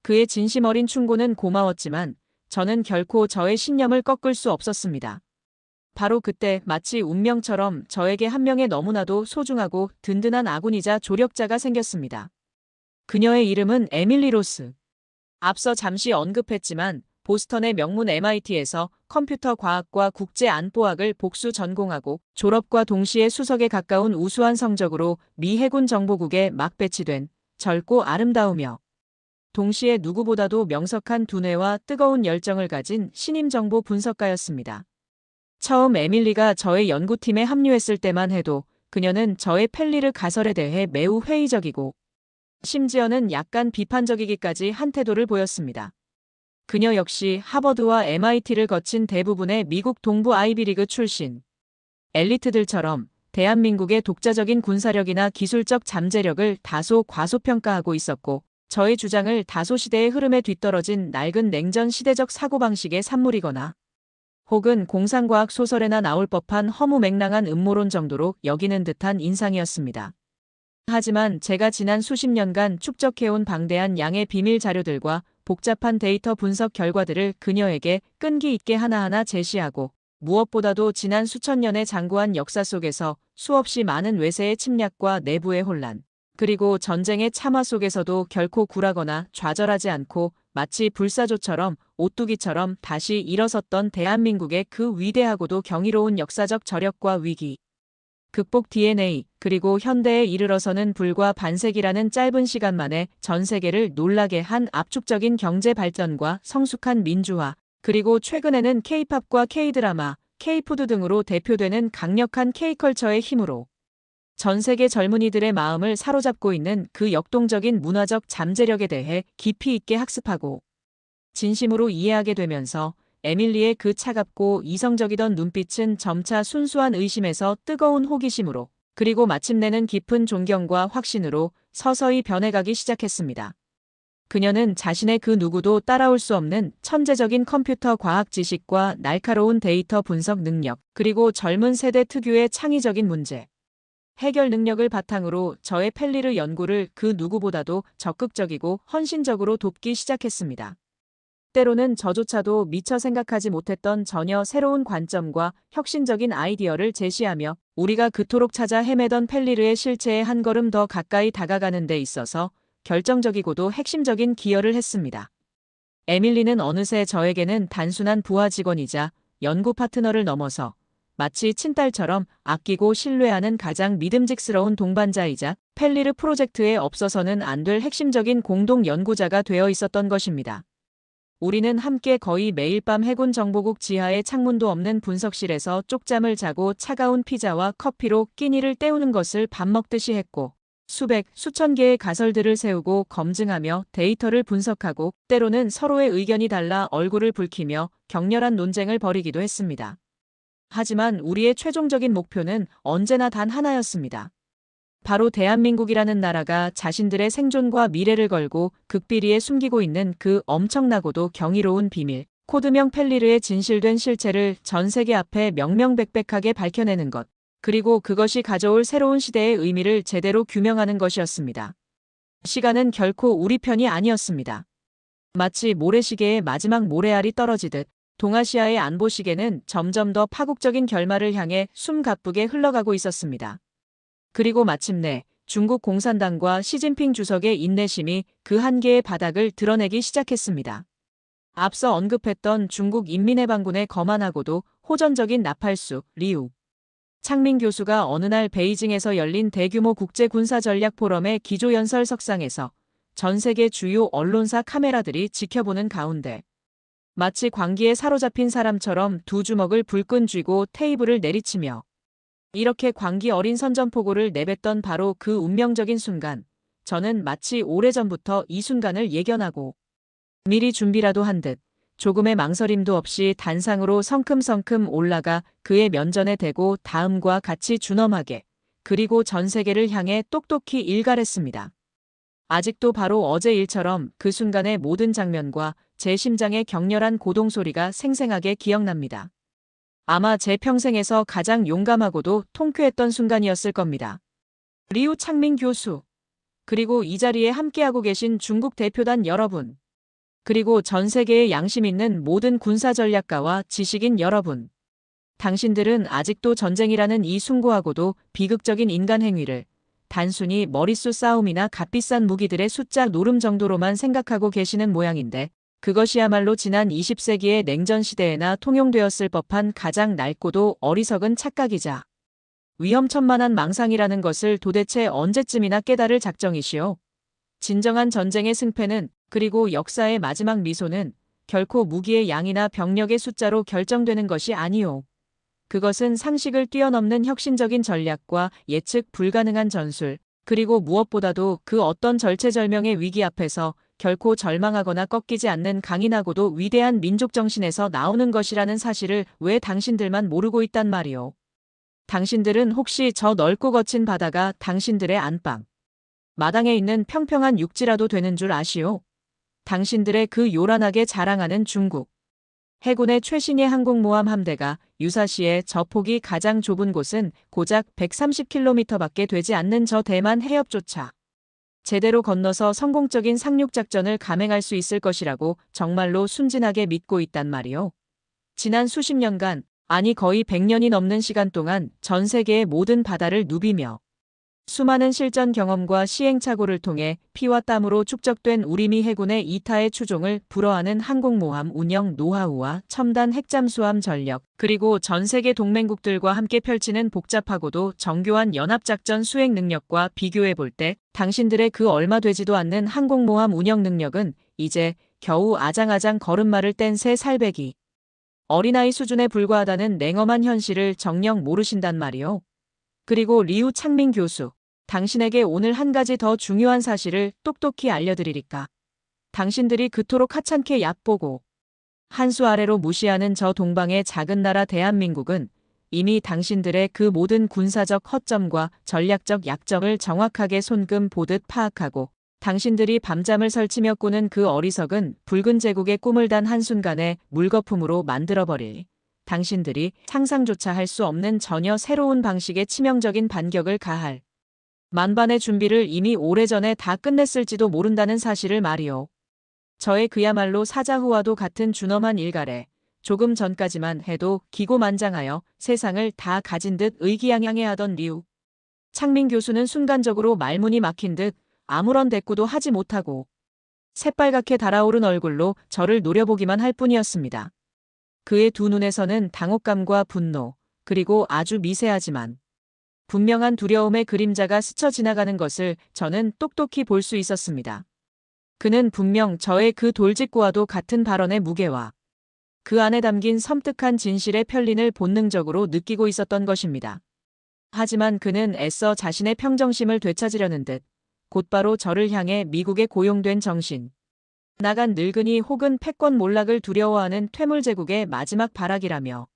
Speaker 2: 그의 진심 어린 충고는 고마웠지만 저는 결코 저의 신념을 꺾을 수 없었습니다. 바로 그때 마치 운명처럼 저에게 한 명의 너무나도 소중하고 든든한 아군이자 조력자가 생겼습니다. 그녀의 이름은 에밀리 로스. 앞서 잠시 언급했지만 보스턴의 명문 MIT에서 컴퓨터 과학과 국제 안보학을 복수 전공하고 졸업과 동시에 수석에 가까운 우수한 성적으로 미 해군 정보국에 막 배치된 젊고 아름다우며 동시에 누구보다도 명석한 두뇌와 뜨거운 열정을 가진 신임 정보 분석가였습니다. 처음 에밀리가 저의 연구팀에 합류했을 때만 해도 그녀는 저의 펠리르 가설에 대해 매우 회의적이고 심지어는 약간 비판적이기까지 한 태도를 보였습니다. 그녀 역시 하버드와 MIT를 거친 대부분의 미국 동부 아이비리그 출신 엘리트들처럼 대한민국의 독자적인 군사력이나 기술적 잠재력을 다소 과소평가하고 있었고 저의 주장을 다소 시대의 흐름에 뒤떨어진 낡은 냉전 시대적 사고방식의 산물이거나 혹은 공상과학 소설에나 나올 법한 허무맹랑한 음모론 정도로 여기는 듯한 인상이었습니다. 하지만 제가 지난 수십 년간 축적해온 방대한 양의 비밀 자료들과 복잡한 데이터 분석 결과들을 그녀에게 끈기 있게 하나하나 제시하고 무엇보다도 지난 수천 년의 장구한 역사 속에서 수없이 많은 외세의 침략과 내부의 혼란, 그리고 전쟁의 참화 속에서도 결코 굴하거나 좌절하지 않고 마치 불사조처럼 오뚜기처럼 다시 일어섰던 대한민국의 그 위대하고도 경이로운 역사적 저력과 위기, 극복 DNA, 그리고 현대에 이르러서는 불과 반세기라는 짧은 시간 만에 전 세계를 놀라게 한 압축적인 경제 발전과 성숙한 민주화, 그리고 최근에는 K-팝과 K-드라마, K-푸드 등으로 대표되는 강력한 K-컬처의 힘으로 전 세계 젊은이들의 마음을 사로잡고 있는 그 역동적인 문화적 잠재력에 대해 깊이 있게 학습하고 진심으로 이해하게 되면서 에밀리의 그 차갑고 이성적이던 눈빛은 점차 순수한 의심에서 뜨거운 호기심으로 그리고 마침내는 깊은 존경과 확신으로 서서히 변해가기 시작했습니다. 그녀는 자신의 그 누구도 따라올 수 없는 천재적인 컴퓨터 과학 지식과 날카로운 데이터 분석 능력, 그리고 젊은 세대 특유의 창의적인 문제 해결 능력을 바탕으로 저의 펠리르 연구를 그 누구보다도 적극적이고 헌신적으로 돕기 시작했습니다. 때로는 저조차도 미처 생각하지 못했던 전혀 새로운 관점과 혁신적인 아이디어를 제시하며 우리가 그토록 찾아 헤매던 펠리르의 실체에 한 걸음 더 가까이 다가가는 데 있어서 결정적이고도 핵심적인 기여를 했습니다. 에밀리는 어느새 저에게는 단순한 부하 직원이자 연구 파트너를 넘어서 마치 친딸처럼 아끼고 신뢰하는 가장 믿음직스러운 동반자이자 펠리르 프로젝트에 없어서는 안 될 핵심적인 공동 연구자가 되어 있었던 것입니다. 우리는 함께 거의 매일 밤 해군 정보국 지하의 창문도 없는 분석실에서 쪽잠을 자고 차가운 피자와 커피로 끼니를 때우는 것을 밥 먹듯이 했고, 수백, 수천 개의 가설들을 세우고 검증하며 데이터를 분석하고 때로는 서로의 의견이 달라 얼굴을 붉히며 격렬한 논쟁을 벌이기도 했습니다. 하지만 우리의 최종적인 목표는 언제나 단 하나였습니다. 바로 대한민국이라는 나라가 자신들의 생존과 미래를 걸고 극비리에 숨기고 있는 그 엄청나고도 경이로운 비밀, 코드명 펠리르의 진실된 실체를 전 세계 앞에 명명백백하게 밝혀내는 것, 그리고 그것이 가져올 새로운 시대의 의미를 제대로 규명하는 것이었습니다. 시간은 결코 우리 편이 아니었습니다. 마치 모래시계의 마지막 모래알이 떨어지듯 동아시아의 안보 시계는 점점 더 파국적인 결말을 향해 숨가쁘게 흘러가고 있었습니다. 그리고 마침내 중국 공산당과 시진핑 주석의 인내심이 그 한계의 바닥을 드러내기 시작했습니다. 앞서 언급했던 중국 인민해방군의 거만하고도 호전적인 나팔수 리우 창민 교수가 어느 날 베이징에서 열린 대규모 국제군사전략 포럼의 기조연설 석상에서 전 세계 주요 언론사 카메라들이 지켜보는 가운데 마치 광기에 사로잡힌 사람처럼 두 주먹을 불끈 쥐고 테이블을 내리치며 이렇게 광기 어린 선전포고를 내뱉던 바로 그 운명적인 순간, 저는 마치 오래전부터 이 순간을 예견하고 미리 준비라도 한 듯 조금의 망설임도 없이 단상으로 성큼성큼 올라가 그의 면전에 대고 다음과 같이 준엄하게 그리고 전 세계를 향해 똑똑히 일갈했습니다. 아직도 바로 어제 일처럼 그 순간의 모든 장면과 제 심장의 격렬한 고동소리가 생생하게 기억납니다. 아마 제 평생에서 가장 용감하고도 통쾌했던 순간이었을 겁니다. 리우 창민 교수, 그리고 이 자리에 함께하고 계신 중국 대표단 여러분, 그리고 전 세계의 양심 있는 모든 군사전략가와 지식인 여러분. 당신들은 아직도 전쟁이라는 이 숭고하고도 비극적인 인간 행위를 단순히 머릿수 싸움이나 값비싼 무기들의 숫자 노름 정도로만 생각하고 계시는 모양인데 그것이야말로 지난 20세기의 냉전 시대에나 통용되었을 법한 가장 낡고도 어리석은 착각이자 위험천만한 망상이라는 것을 도대체 언제쯤이나 깨달을 작정이시오. 진정한 전쟁의 승패는 그리고 역사의 마지막 미소는 결코 무기의 양이나 병력의 숫자로 결정되는 것이 아니오. 그것은 상식을 뛰어넘는 혁신적인 전략과 예측 불가능한 전술, 그리고 무엇보다도 그 어떤 절체절명의 위기 앞에서 결코 절망하거나 꺾이지 않는 강인하고도 위대한 민족 정신에서 나오는 것이라는 사실을 왜 당신들만 모르고 있단 말이오. 당신들은 혹시 저 넓고 거친 바다가 당신들의 안방, 마당에 있는 평평한 육지라도 되는 줄 아시오? 당신들의 그 요란하게 자랑하는 중국 해군의 최신의 항공모함 함대가 유사시에 저 폭이 가장 좁은 곳은 고작 130km밖에 되지 않는 저 대만 해협조차 제대로 건너서 성공적인 상륙작전을 감행할 수 있을 것이라고 정말로 순진하게 믿고 있단 말이오. 지난 수십 년간, 아니 거의 100년이 넘는 시간 동안 전 세계의 모든 바다를 누비며 수많은 실전 경험과 시행착오를 통해 피와 땀으로 축적된 우리미 해군의 이타의 추종을 불허하는 항공모함 운영 노하우와 첨단 핵잠수함 전력, 그리고 전 세계 동맹국들과 함께 펼치는 복잡하고도 정교한 연합작전 수행 능력과 비교해 볼 때 당신들의 그 얼마 되지도 않는 항공모함 운영 능력은 이제 겨우 아장아장 걸음마를 뗀 새 살배기 어린아이 수준에 불과하다는 냉엄한 현실을 정녕 모르신단 말이오. 그리고 리우 창민 교수, 당신에게 오늘 한 가지 더 중요한 사실을 똑똑히 알려드리리까. 당신들이 그토록 하찮게 얕보고 한 수 아래로 무시하는 저 동방의 작은 나라 대한민국은 이미 당신들의 그 모든 군사적 허점과 전략적 약점을 정확하게 손금 보듯 파악하고 당신들이 밤잠을 설치며 꾸는 그 어리석은 붉은 제국의 꿈을 단 한순간에 물거품으로 만들어버릴 당신들이 상상조차 할 수 없는 전혀 새로운 방식의 치명적인 반격을 가할 만반의 준비를 이미 오래전에 다 끝냈을지도 모른다는 사실을 말이오. 저의 그야말로 사자후와도 같은 준엄한 일갈에 조금 전까지만 해도 기고만장하여 세상을 다 가진 듯 의기양양해하던 류 창민 교수는 순간적으로 말문이 막힌 듯 아무런 대꾸도 하지 못하고 새빨갛게 달아오른 얼굴로 저를 노려보기만 할 뿐이었습니다. 그의 두 눈에서는 당혹감과 분노, 그리고 아주 미세하지만 분명한 두려움의 그림자가 스쳐 지나가는 것을 저는 똑똑히 볼 수 있었습니다. 그는 분명 저의 그 돌직구와도 같은 발언의 무게와 그 안에 담긴 섬뜩한 진실의 편린을 본능적으로 느끼고 있었던 것입니다. 하지만 그는 애써 자신의 평정심을 되찾으려는 듯 곧바로 저를 향해 미국의 고용된 정신, 나간 늙은이 혹은 패권 몰락을 두려워하는 퇴물제국의 마지막 발악이라며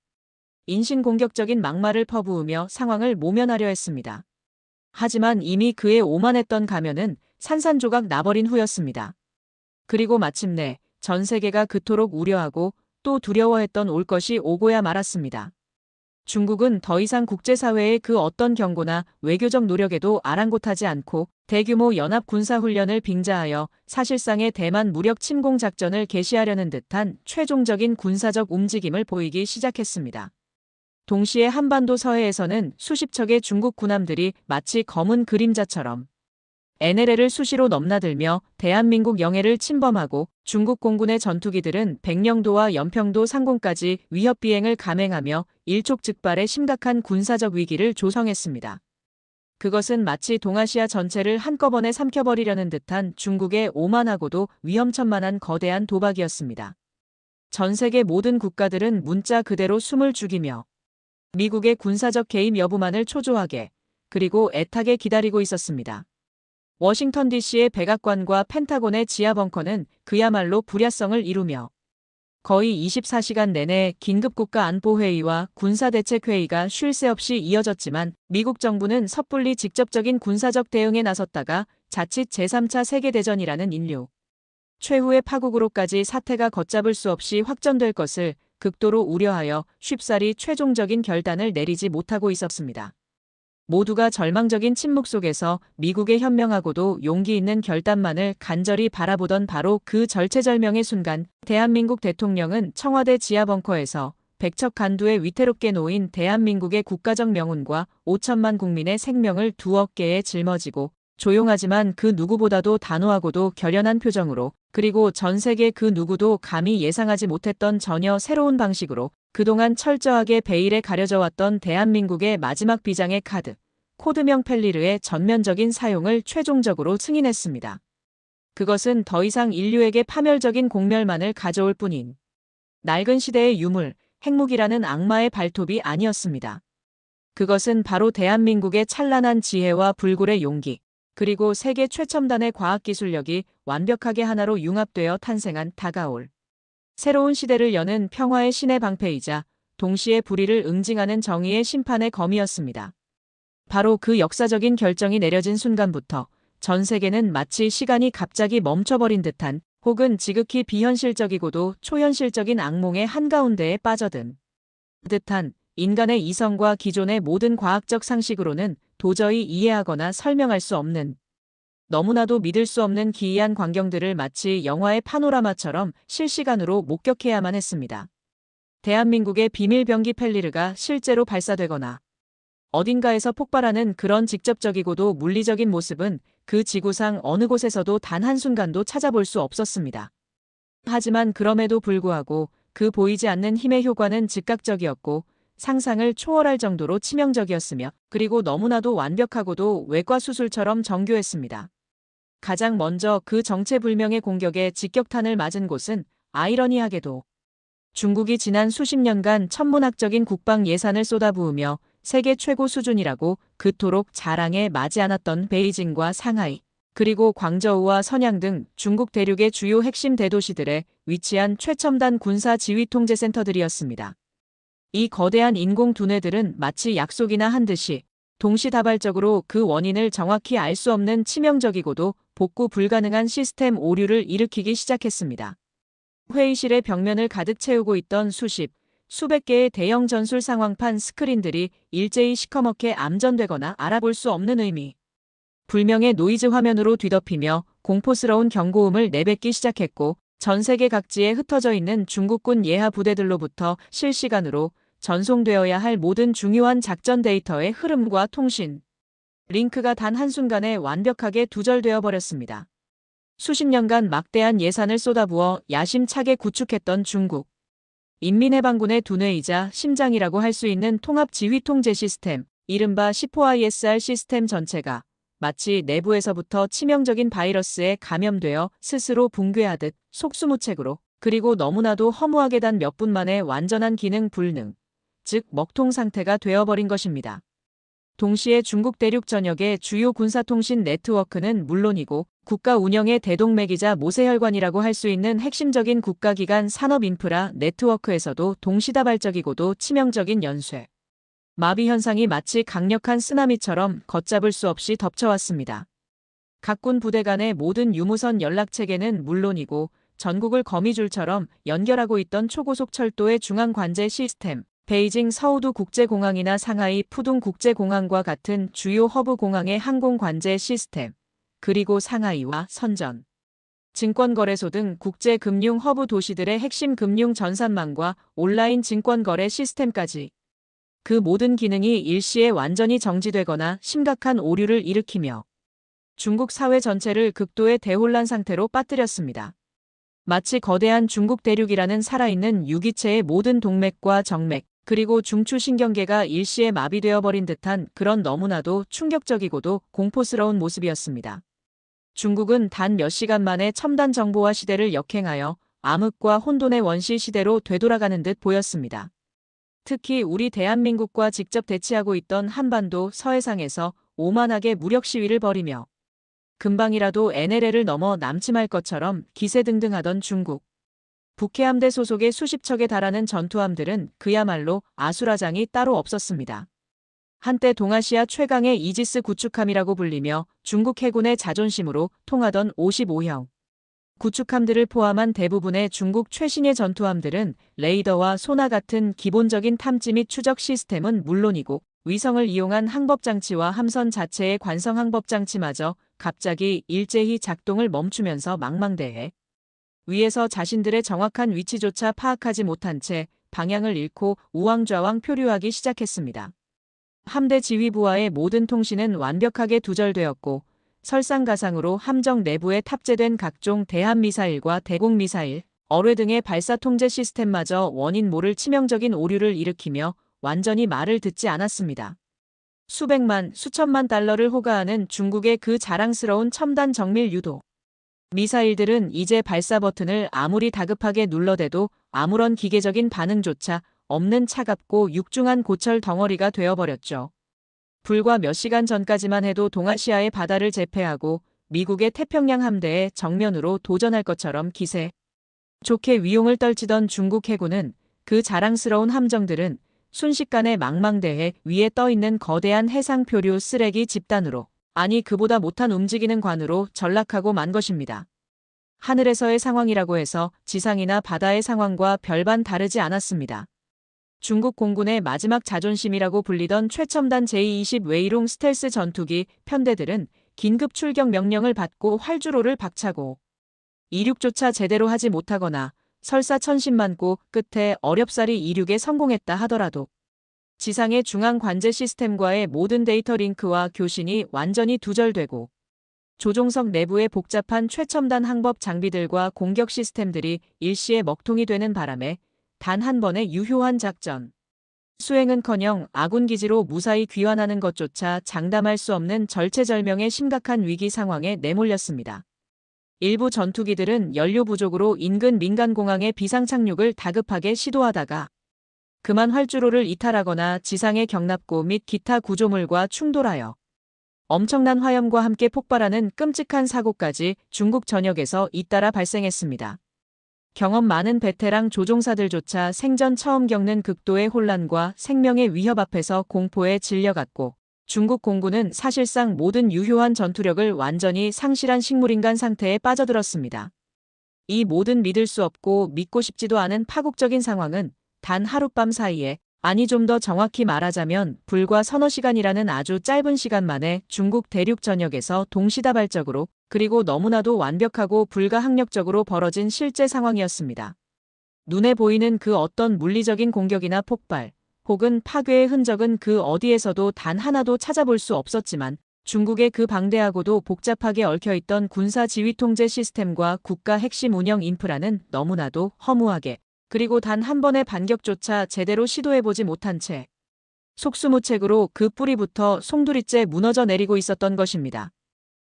Speaker 2: 인신공격적인 막말을 퍼부으며 상황을 모면하려 했습니다. 하지만 이미 그의 오만했던 가면은 산산조각 나버린 후였습니다. 그리고 마침내 전 세계가 그토록 우려하고 또 두려워했던 올 것이 오고야 말았습니다. 중국은 더 이상 국제사회의 그 어떤 경고나 외교적 노력에도 아랑곳하지 않고 대규모 연합 군사훈련을 빙자하여 사실상의 대만 무력 침공 작전을 개시하려는 듯한 최종적인 군사적 움직임을 보이기 시작했습니다. 동시에 한반도 서해에서는 수십 척의 중국 군함들이 마치 검은 그림자처럼 NLL을 수시로 넘나들며 대한민국 영해를 침범하고 중국 공군의 전투기들은 백령도와 연평도 상공까지 위협 비행을 감행하며 일촉즉발의 심각한 군사적 위기를 조성했습니다. 그것은 마치 동아시아 전체를 한꺼번에 삼켜버리려는 듯한 중국의 오만하고도 위험천만한 거대한 도박이었습니다. 전 세계 모든 국가들은 문자 그대로 숨을 죽이며 미국의 군사적 개입 여부만을 초조하게 그리고 애타게 기다리고 있었습니다. 워싱턴 DC의 백악관과 펜타곤의 지하 벙커는 그야말로 불야성을 이루며 거의 24시간 내내 긴급국가안보회의와 군사대책회의가 쉴 새 없이 이어졌지만 미국 정부는 섣불리 직접적인 군사적 대응에 나섰다가 자칫 제3차 세계대전이라는 인류 최후의 파국으로까지 사태가 걷잡을 수 없이 확전될 것을 극도로 우려하여 쉽사리 최종적인 결단을 내리지 못하고 있었습니다. 모두가 절망적인 침묵 속에서 미국의 현명하고도 용기 있는 결단만을 간절히 바라보던 바로 그 절체절명의 순간 대한민국 대통령은 청와대 지하벙커에서 백척 간두에 위태롭게 놓인 대한민국의 국가적 명운과 5천만 국민의 생명을 두 어깨에 짊어지고 조용하지만 그 누구보다도 단호하고도 결연한 표정으로 그리고 전 세계 그 누구도 감히 예상하지 못했던 전혀 새로운 방식으로 그동안 철저하게 베일에 가려져 왔던 대한민국의 마지막 비장의 카드, 코드명 펠리르의 전면적인 사용을 최종적으로 승인했습니다. 그것은 더 이상 인류에게 파멸적인 공멸만을 가져올 뿐인 낡은 시대의 유물, 핵무기라는 악마의 발톱이 아니었습니다. 그것은 바로 대한민국의 찬란한 지혜와 불굴의 용기, 그리고 세계 최첨단의 과학기술력이 완벽하게 하나로 융합되어 탄생한 다가올 새로운 시대를 여는 평화의 신의 방패이자 동시에 불의를 응징하는 정의의 심판의 검이었습니다. 바로 그 역사적인 결정이 내려진 순간부터 전 세계는 마치 시간이 갑자기 멈춰버린 듯한 혹은 지극히 비현실적이고도 초현실적인 악몽의 한가운데에 빠져든 듯한 인간의 이성과 기존의 모든 과학적 상식으로는 도저히 이해하거나 설명할 수 없는 너무나도 믿을 수 없는 기이한 광경들을 마치 영화의 파노라마처럼 실시간으로 목격해야만 했습니다. 대한민국의 비밀병기 펠리르가 실제로 발사되거나 어딘가에서 폭발하는 그런 직접적이고도 물리적인 모습은 그 지구상 어느 곳에서도 단 한순간도 찾아볼 수 없었습니다. 하지만 그럼에도 불구하고 그 보이지 않는 힘의 효과는 즉각적이었고 상상을 초월할 정도로 치명적이었으며 그리고 너무나도 완벽하고도 외과 수술처럼 정교했습니다. 가장 먼저 그 정체불명의 공격에 직격탄을 맞은 곳은 아이러니하게도 중국이 지난 수십 년간 천문학적인 국방 예산을 쏟아부으며 세계 최고 수준이라고 그토록 자랑에 마지 않았던 베이징과 상하이, 그리고 광저우와 선양 등 중국 대륙의 주요 핵심 대도시들에 위치한 최첨단 군사 지휘통제센터들이었습니다. 이 거대한 인공 두뇌들은 마치 약속이나 한 듯이 동시다발적으로 그 원인을 정확히 알 수 없는 치명적이고도 복구 불가능한 시스템 오류를 일으키기 시작했습니다. 회의실의 벽면을 가득 채우고 있던 수백 개의 대형 전술 상황판 스크린들이 일제히 시커멓게 암전되거나 알아볼 수 없는 의미 불명의 노이즈 화면으로 뒤덮이며 공포스러운 경고음을 내뱉기 시작했고, 전 세계 각지에 흩어져 있는 중국군 예하 부대들로부터 실시간으로 전송되어야 할 모든 중요한 작전 데이터의 흐름과 통신 링크가 단 한순간에 완벽하게 두절되어 버렸습니다. 수십 년간 막대한 예산을 쏟아부어 야심차게 구축했던 중국 인민해방군의 두뇌이자 심장이라고 할 수 있는 통합지휘통제 시스템, 이른바 C4ISR 시스템 전체가 마치 내부에서부터 치명적인 바이러스에 감염되어 스스로 붕괴하듯 속수무책으로, 그리고 너무나도 허무하게 단 몇 분 만에 완전한 기능 불능, 즉 먹통 상태가 되어버린 것입니다. 동시에 중국 대륙 전역의 주요 군사통신 네트워크는 물론이고 국가 운영의 대동맥이자 모세혈관이라고 할 수 있는 핵심적인 국가기관 산업인프라 네트워크에서도 동시다발적이고도 치명적인 연쇄 마비 현상이 마치 강력한 쓰나미처럼 걷잡을 수 없이 덮쳐왔습니다. 각 군 부대 간의 모든 유무선 연락체계는 물론이고 전국을 거미줄처럼 연결하고 있던 초고속 철도의 중앙관제 시스템, 베이징 서우두 국제공항이나 상하이 푸둥 국제공항과 같은 주요 허브 공항의 항공관제 시스템, 그리고 상하이와 선전, 증권거래소 등 국제금융 허브 도시들의 핵심 금융 전산망과 온라인 증권거래 시스템까지 그 모든 기능이 일시에 완전히 정지되거나 심각한 오류를 일으키며 중국 사회 전체를 극도의 대혼란 상태로 빠뜨렸습니다. 마치 거대한 중국 대륙이라는 살아있는 유기체의 모든 동맥과 정맥, 그리고 중추신경계가 일시에 마비되어 버린 듯한 그런 너무나도 충격적이고도 공포스러운 모습이었습니다. 중국은 단 몇 시간 만에 첨단 정보화 시대를 역행하여 암흑과 혼돈의 원시 시대로 되돌아가는 듯 보였습니다. 특히 우리 대한민국과 직접 대치하고 있던 한반도 서해상에서 오만하게 무력 시위를 벌이며 금방이라도 NLL을 넘어 남침할 것처럼 기세등등하던 중국. 북해함대 소속의 수십 척에 달하는 전투함들은 그야말로 아수라장이 따로 없었습니다. 한때 동아시아 최강의 이지스 구축함이라고 불리며 중국 해군의 자존심으로 통하던 55형. 구축함들을 포함한 대부분의 중국 최신의 전투함들은 레이더와 소나 같은 기본적인 탐지 및 추적 시스템은 물론이고 위성을 이용한 항법장치와 함선 자체의 관성 항법장치마저 갑자기 일제히 작동을 멈추면서 망망대해 위에서 자신들의 정확한 위치조차 파악하지 못한 채 방향을 잃고 우왕좌왕 표류하기 시작했습니다. 함대 지휘부와의 모든 통신은 완벽하게 두절되었고 설상가상으로 함정 내부에 탑재된 각종 대함미사일과 대공미사일, 어뢰 등의 발사 통제 시스템마저 원인 모를 치명적인 오류를 일으키며 완전히 말을 듣지 않았습니다. 수백만, 수천만 달러를 호가하는 중국의 그 자랑스러운 첨단 정밀 유도 미사일들은 이제 발사 버튼을 아무리 다급하게 눌러대도 아무런 기계적인 반응조차 없는 차갑고 육중한 고철 덩어리가 되어버렸죠. 불과 몇 시간 전까지만 해도 동아시아의 바다를 제패하고 미국의 태평양 함대에 정면으로 도전할 것처럼 기세 좋게 위용을 떨치던 중국 해군은 그 자랑스러운 함정들은 순식간에 망망대해 위에 떠있는 거대한 해상 표류 쓰레기 집단으로, 아니 그보다 못한 움직이는 관으로 전락하고 만 것입니다. 하늘에서의 상황이라고 해서 지상이나 바다의 상황과 별반 다르지 않았습니다. 중국 공군의 마지막 자존심이라고 불리던 최첨단 제-20 웨이룽 스텔스 전투기 편대들은 긴급 출격 명령을 받고 활주로를 박차고 이륙조차 제대로 하지 못하거나 설사 천신만고 끝에 어렵사리 이륙에 성공했다 하더라도 지상의 중앙 관제 시스템과의 모든 데이터 링크와 교신이 완전히 두절되고 조종석 내부의 복잡한 최첨단 항법 장비들과 공격 시스템들이 일시에 먹통이 되는 바람에 단 한 번의 유효한 작전 수행은커녕 아군 기지로 무사히 귀환하는 것조차 장담할 수 없는 절체절명의 심각한 위기 상황에 내몰렸습니다. 일부 전투기들은 연료 부족으로 인근 민간공항에 비상착륙을 다급하게 시도하다가 그만 활주로를 이탈하거나 지상의 경납고 및 기타 구조물과 충돌하여 엄청난 화염과 함께 폭발하는 끔찍한 사고까지 중국 전역에서 잇따라 발생했습니다. 경험 많은 베테랑 조종사들조차 생전 처음 겪는 극도의 혼란과 생명의 위협 앞에서 공포에 질려갔고 중국 공군은 사실상 모든 유효한 전투력을 완전히 상실한 식물인간 상태에 빠져들었습니다. 이 모든 믿을 수 없고 믿고 싶지도 않은 파국적인 상황은 단 하룻밤 사이에, 아니 좀 더 정확히 말하자면 불과 서너 시간이라는 아주 짧은 시간 만에 중국 대륙 전역에서 동시다발적으로, 그리고 너무나도 완벽하고 불가항력적으로 벌어진 실제 상황이었습니다. 눈에 보이는 그 어떤 물리적인 공격이나 폭발, 혹은 파괴의 흔적은 그 어디에서도 단 하나도 찾아볼 수 없었지만 중국의 그 방대하고도 복잡하게 얽혀있던 군사 지휘 통제 시스템과 국가 핵심 운영 인프라는 너무나도 허무하게, 그리고 단 한 번의 반격조차 제대로 시도해보지 못한 채 속수무책으로 그 뿌리부터 송두리째 무너져 내리고 있었던 것입니다.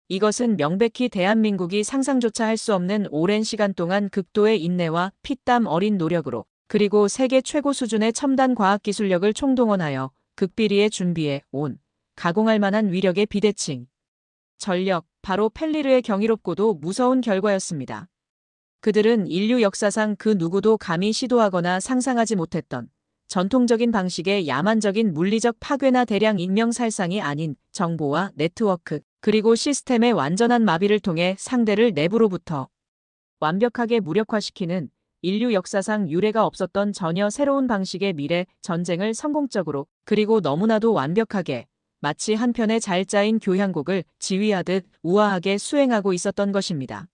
Speaker 2: 이것은 명백히 대한민국이 상상조차 할 수 없는 오랜 시간 동안 극도의 인내와 피땀 어린 노력으로, 그리고 세계 최고 수준의 첨단 과학기술력을 총동원하여 극비리에 준비해 온 가공할 만한 위력의 비대칭 전력, 바로 펠리르의 경이롭고도 무서운 결과였습니다. 그들은 인류 역사상 그 누구도 감히 시도하거나 상상하지 못했던 전통적인 방식의 야만적인 물리적 파괴나 대량 인명살상이 아닌 정보와 네트워크, 그리고 시스템의 완전한 마비를 통해 상대를 내부로부터 완벽하게 무력화시키는 인류 역사상 유례가 없었던 전혀 새로운 방식의 미래 전쟁을 성공적으로, 그리고 너무나도 완벽하게, 마치 한 편의 잘 짜인 교향곡을 지휘하듯 우아하게 수행하고 있었던 것입니다.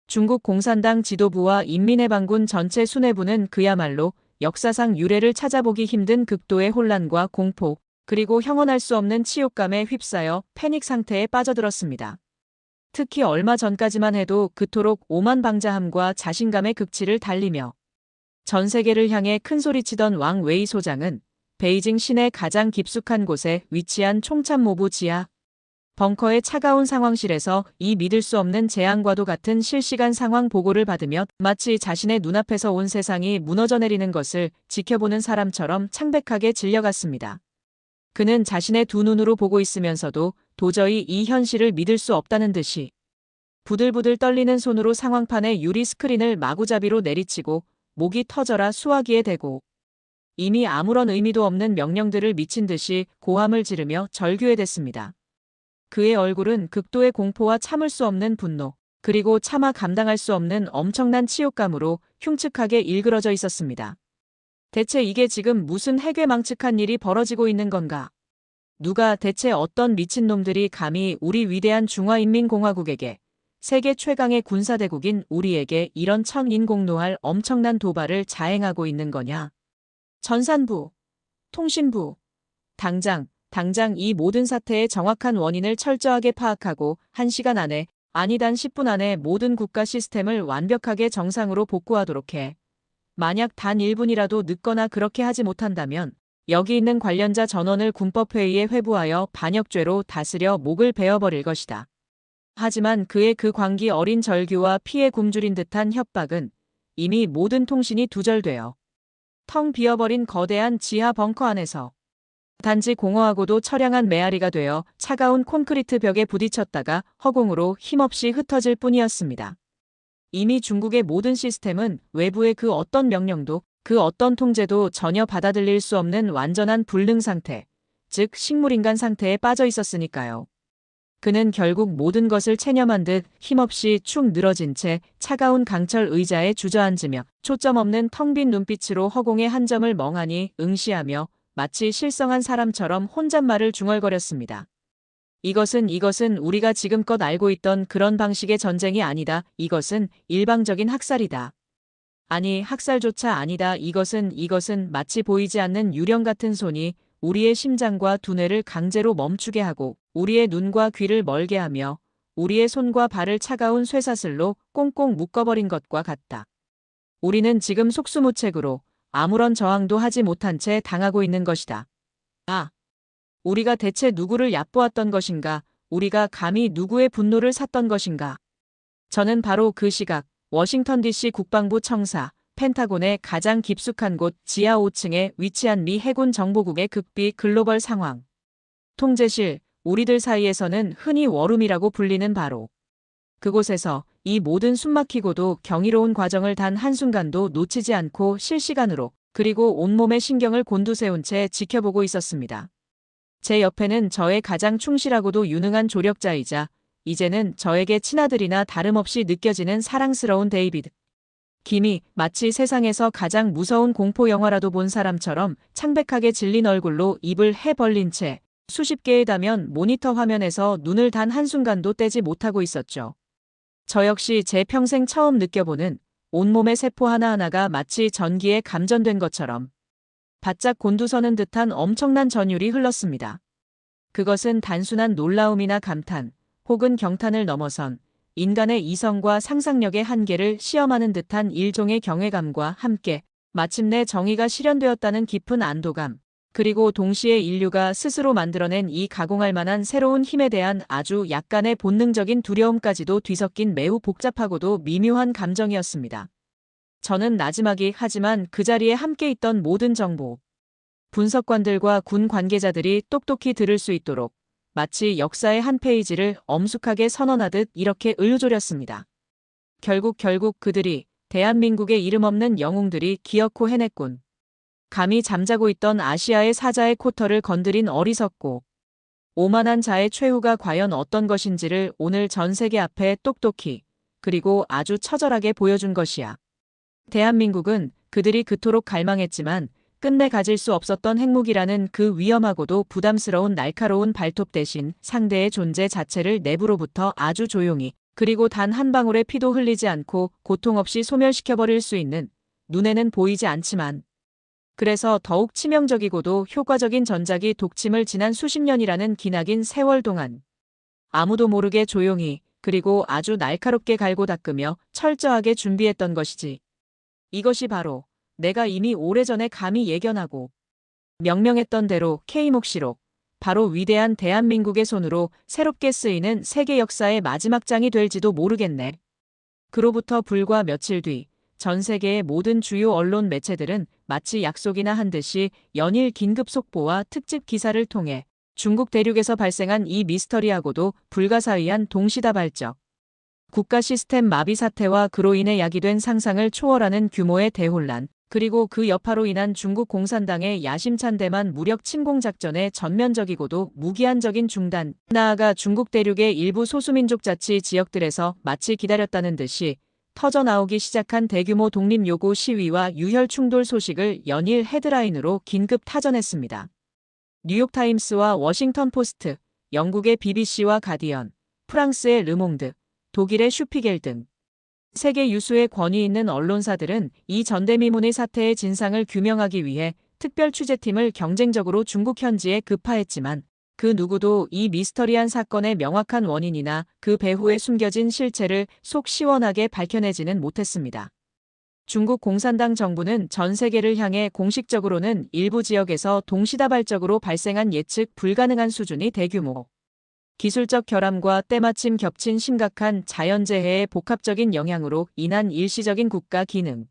Speaker 2: 중국 공산당 지도부와 인민해방군 전체 수뇌부는 그야말로 역사상 유례를 찾아보기 힘든 극도의 혼란과 공포, 그리고 형언할 수 없는 치욕감에 휩싸여 패닉 상태에 빠져들었습니다. 특히 얼마 전까지만 해도 그토록 오만방자함과 자신감의 극치를 달리며 전 세계를 향해 큰소리치던 왕 웨이 소장은 베이징 시내 가장 깊숙한 곳에 위치한 총참모부 지하 벙커의 차가운 상황실에서 이 믿을 수 없는 재앙과도 같은 실시간 상황 보고를 받으며 마치 자신의 눈앞에서 온 세상이 무너져 내리는 것을 지켜보는 사람처럼 창백하게 질려갔습니다. 그는 자신의 두 눈으로 보고 있으면서도 도저히 이 현실을 믿을 수 없다는 듯이 부들부들 떨리는 손으로 상황판의 유리 스크린을 마구잡이로 내리치고 목이 터져라 수화기에 대고 이미 아무런 의미도 없는 명령들을 미친 듯이 고함을 지르며 절규해댔습니다. 그의 얼굴은 극도의 공포와 참을 수 없는 분노, 그리고 차마 감당할 수 없는 엄청난 치욕감으로 흉측하게 일그러져 있었습니다. 대체 이게 지금 무슨 해괴망측한 일이 벌어지고 있는 건가? 누가, 대체 어떤 미친놈들이 감히 우리 위대한 중화인민공화국에게, 세계 최강의 군사대국인 우리에게 이런 천인공노할 엄청난 도발을 자행하고 있는 거냐? 전산부, 통신부, 당장 이 모든 사태의 정확한 원인을 철저하게 파악하고 1시간 안에, 아니 단 10분 안에 모든 국가 시스템을 완벽하게 정상으로 복구하도록 해. 만약 단 1분이라도 늦거나 그렇게 하지 못한다면 여기 있는 관련자 전원을 군법회의에 회부하여 반역죄로 다스려 목을 베어버릴 것이다. 하지만 그의 그 광기 어린 절규와 피에 굶주린 듯한 협박은 이미 모든 통신이 두절되어 텅 비어버린 거대한 지하 벙커 안에서 단지 공허하고도 처량한 메아리가 되어 차가운 콘크리트 벽에 부딪혔다가 허공으로 힘없이 흩어질 뿐이었습니다. 이미 중국의 모든 시스템은 외부의 그 어떤 명령도, 그 어떤 통제도 전혀 받아들일 수 없는 완전한 불능 상태, 즉 식물인간 상태에 빠져 있었으니까요. 그는 결국 모든 것을 체념한 듯 힘없이 축 늘어진 채 차가운 강철 의자에 주저앉으며 초점 없는 텅 빈 눈빛으로 허공의 한 점을 멍하니 응시하며 마치 실성한 사람처럼 혼잣말을 중얼거렸습니다. 이것은 우리가 지금껏 알고 있던 그런 방식의 전쟁이 아니다. 이것은 일방적인 학살이다. 아니, 학살조차 아니다. 이것은 마치 보이지 않는 유령 같은 손이 우리의 심장과 두뇌를 강제로 멈추게 하고 우리의 눈과 귀를 멀게 하며 우리의 손과 발을 차가운 쇠사슬로 꽁꽁 묶어버린 것과 같다. 우리는 지금 속수무책으로 아무런 저항도 하지 못한 채 당하고 있는 것이다. 아, 우리가 대체 누구를 얕보았던 것인가? 우리가 감히 누구의 분노를 샀던 것인가? 저는 바로 그 시각 워싱턴 DC 국방부 청사 펜타곤의 가장 깊숙한 곳 지하 5층에 위치한 미 해군 정보국의 극비 글로벌 상황 통제실, 우리들 사이에서는 흔히 워룸이라고 불리는 바로 그곳에서 이 모든 숨막히고도 경이로운 과정을 단 한순간도 놓치지 않고 실시간으로, 그리고 온몸의 신경을 곤두세운 채 지켜보고 있었습니다. 제 옆에는 저의 가장 충실하고도 유능한 조력자이자 이제는 저에게 친아들이나 다름없이 느껴지는 사랑스러운 데이비드. 김이 마치 세상에서 가장 무서운 공포 영화라도 본 사람처럼 창백하게 질린 얼굴로 입을 해 벌린 채 수십 개의 다면 모니터 화면에서 눈을 단 한순간도 떼지 못하고 있었죠. 저 역시 제 평생 처음 느껴보는 온몸의 세포 하나하나가 마치 전기에 감전된 것처럼 바짝 곤두서는 듯한 엄청난 전율이 흘렀습니다. 그것은 단순한 놀라움이나 감탄 혹은 경탄을 넘어선 인간의 이성과 상상력의 한계를 시험하는 듯한 일종의 경외감과 함께 마침내 정의가 실현되었다는 깊은 안도감, 그리고 동시에 인류가 스스로 만들어낸 이 가공할 만한 새로운 힘에 대한 아주 약간의 본능적인 두려움까지도 뒤섞인 매우 복잡하고도 미묘한 감정이었습니다. 저는 나지막이 하지만 그 자리에 함께 있던 모든 정보, 분석관들과 군 관계자들이 똑똑히 들을 수 있도록 마치 역사의 한 페이지를 엄숙하게 선언하듯 이렇게 을조렸습니다. 결국 그들이 대한민국의 이름 없는 영웅들이 기어코 해냈군. 감히 잠자고 있던 아시아의 사자의 코털을 건드린 어리석고 오만한 자의 최후가 과연 어떤 것인지를 오늘 전 세계 앞에 똑똑히 그리고 아주 처절하게 보여준 것이야. 대한민국은 그들이 그토록 갈망했지만 끝내 가질 수 없었던 핵무기라는 그 위험하고도 부담스러운 날카로운 발톱 대신 상대의 존재 자체를 내부로부터 아주 조용히 그리고 단 한 방울의 피도 흘리지 않고 고통 없이 소멸시켜버릴 수 있는, 눈에는 보이지 않지만 그래서 더욱 치명적이고도 효과적인 전작이 독침을 지난 수십 년이라는 기나긴 세월 동안 아무도 모르게 조용히 그리고 아주 날카롭게 갈고 닦으며 철저하게 준비했던 것이지. 이것이 바로 내가 이미 오래전에 감히 예견하고 명명했던 대로 K목시록, 바로 위대한 대한민국의 손으로 새롭게 쓰이는 세계 역사의 마지막 장이 될지도 모르겠네. 그로부터 불과 며칠 뒤 전 세계의 모든 주요 언론 매체들은 마치 약속이나 한 듯이 연일 긴급 속보와 특집 기사를 통해 중국 대륙에서 발생한 이 미스터리하고도 불가사의한 동시다발적 국가 시스템 마비 사태와 그로 인해 야기된 상상을 초월하는 규모의 대혼란, 그리고 그 여파로 인한 중국 공산당의 야심찬 대만 무력 침공 작전의 전면적이고도 무기한적인 중단, 나아가 중국 대륙의 일부 소수민족 자치 지역들에서 마치 기다렸다는 듯이 터져나오기 시작한 대규모 독립요구 시위와 유혈 충돌 소식을 연일 헤드라인으로 긴급 타전했습니다. 뉴욕타임스와 워싱턴 포스트, 영국의 BBC와 가디언, 프랑스의 르몽드, 독일의 슈피겔 등 세계 유수의 권위 있는 언론사들은 이 전대미문의 사태의 진상을 규명하기 위해 특별 취재팀을 경쟁적으로 중국 현지에 급파했지만 그 누구도 이 미스터리한 사건의 명확한 원인이나 그 배후에 숨겨진 실체를 속 시원하게 밝혀내지는 못했습니다. 중국 공산당 정부는 전 세계를 향해 공식적으로는 일부 지역에서 동시다발적으로 발생한 예측 불가능한 수준의 대규모 기술적 결함과 때마침 겹친 심각한 자연재해의 복합적인 영향으로 인한 일시적인 국가 기능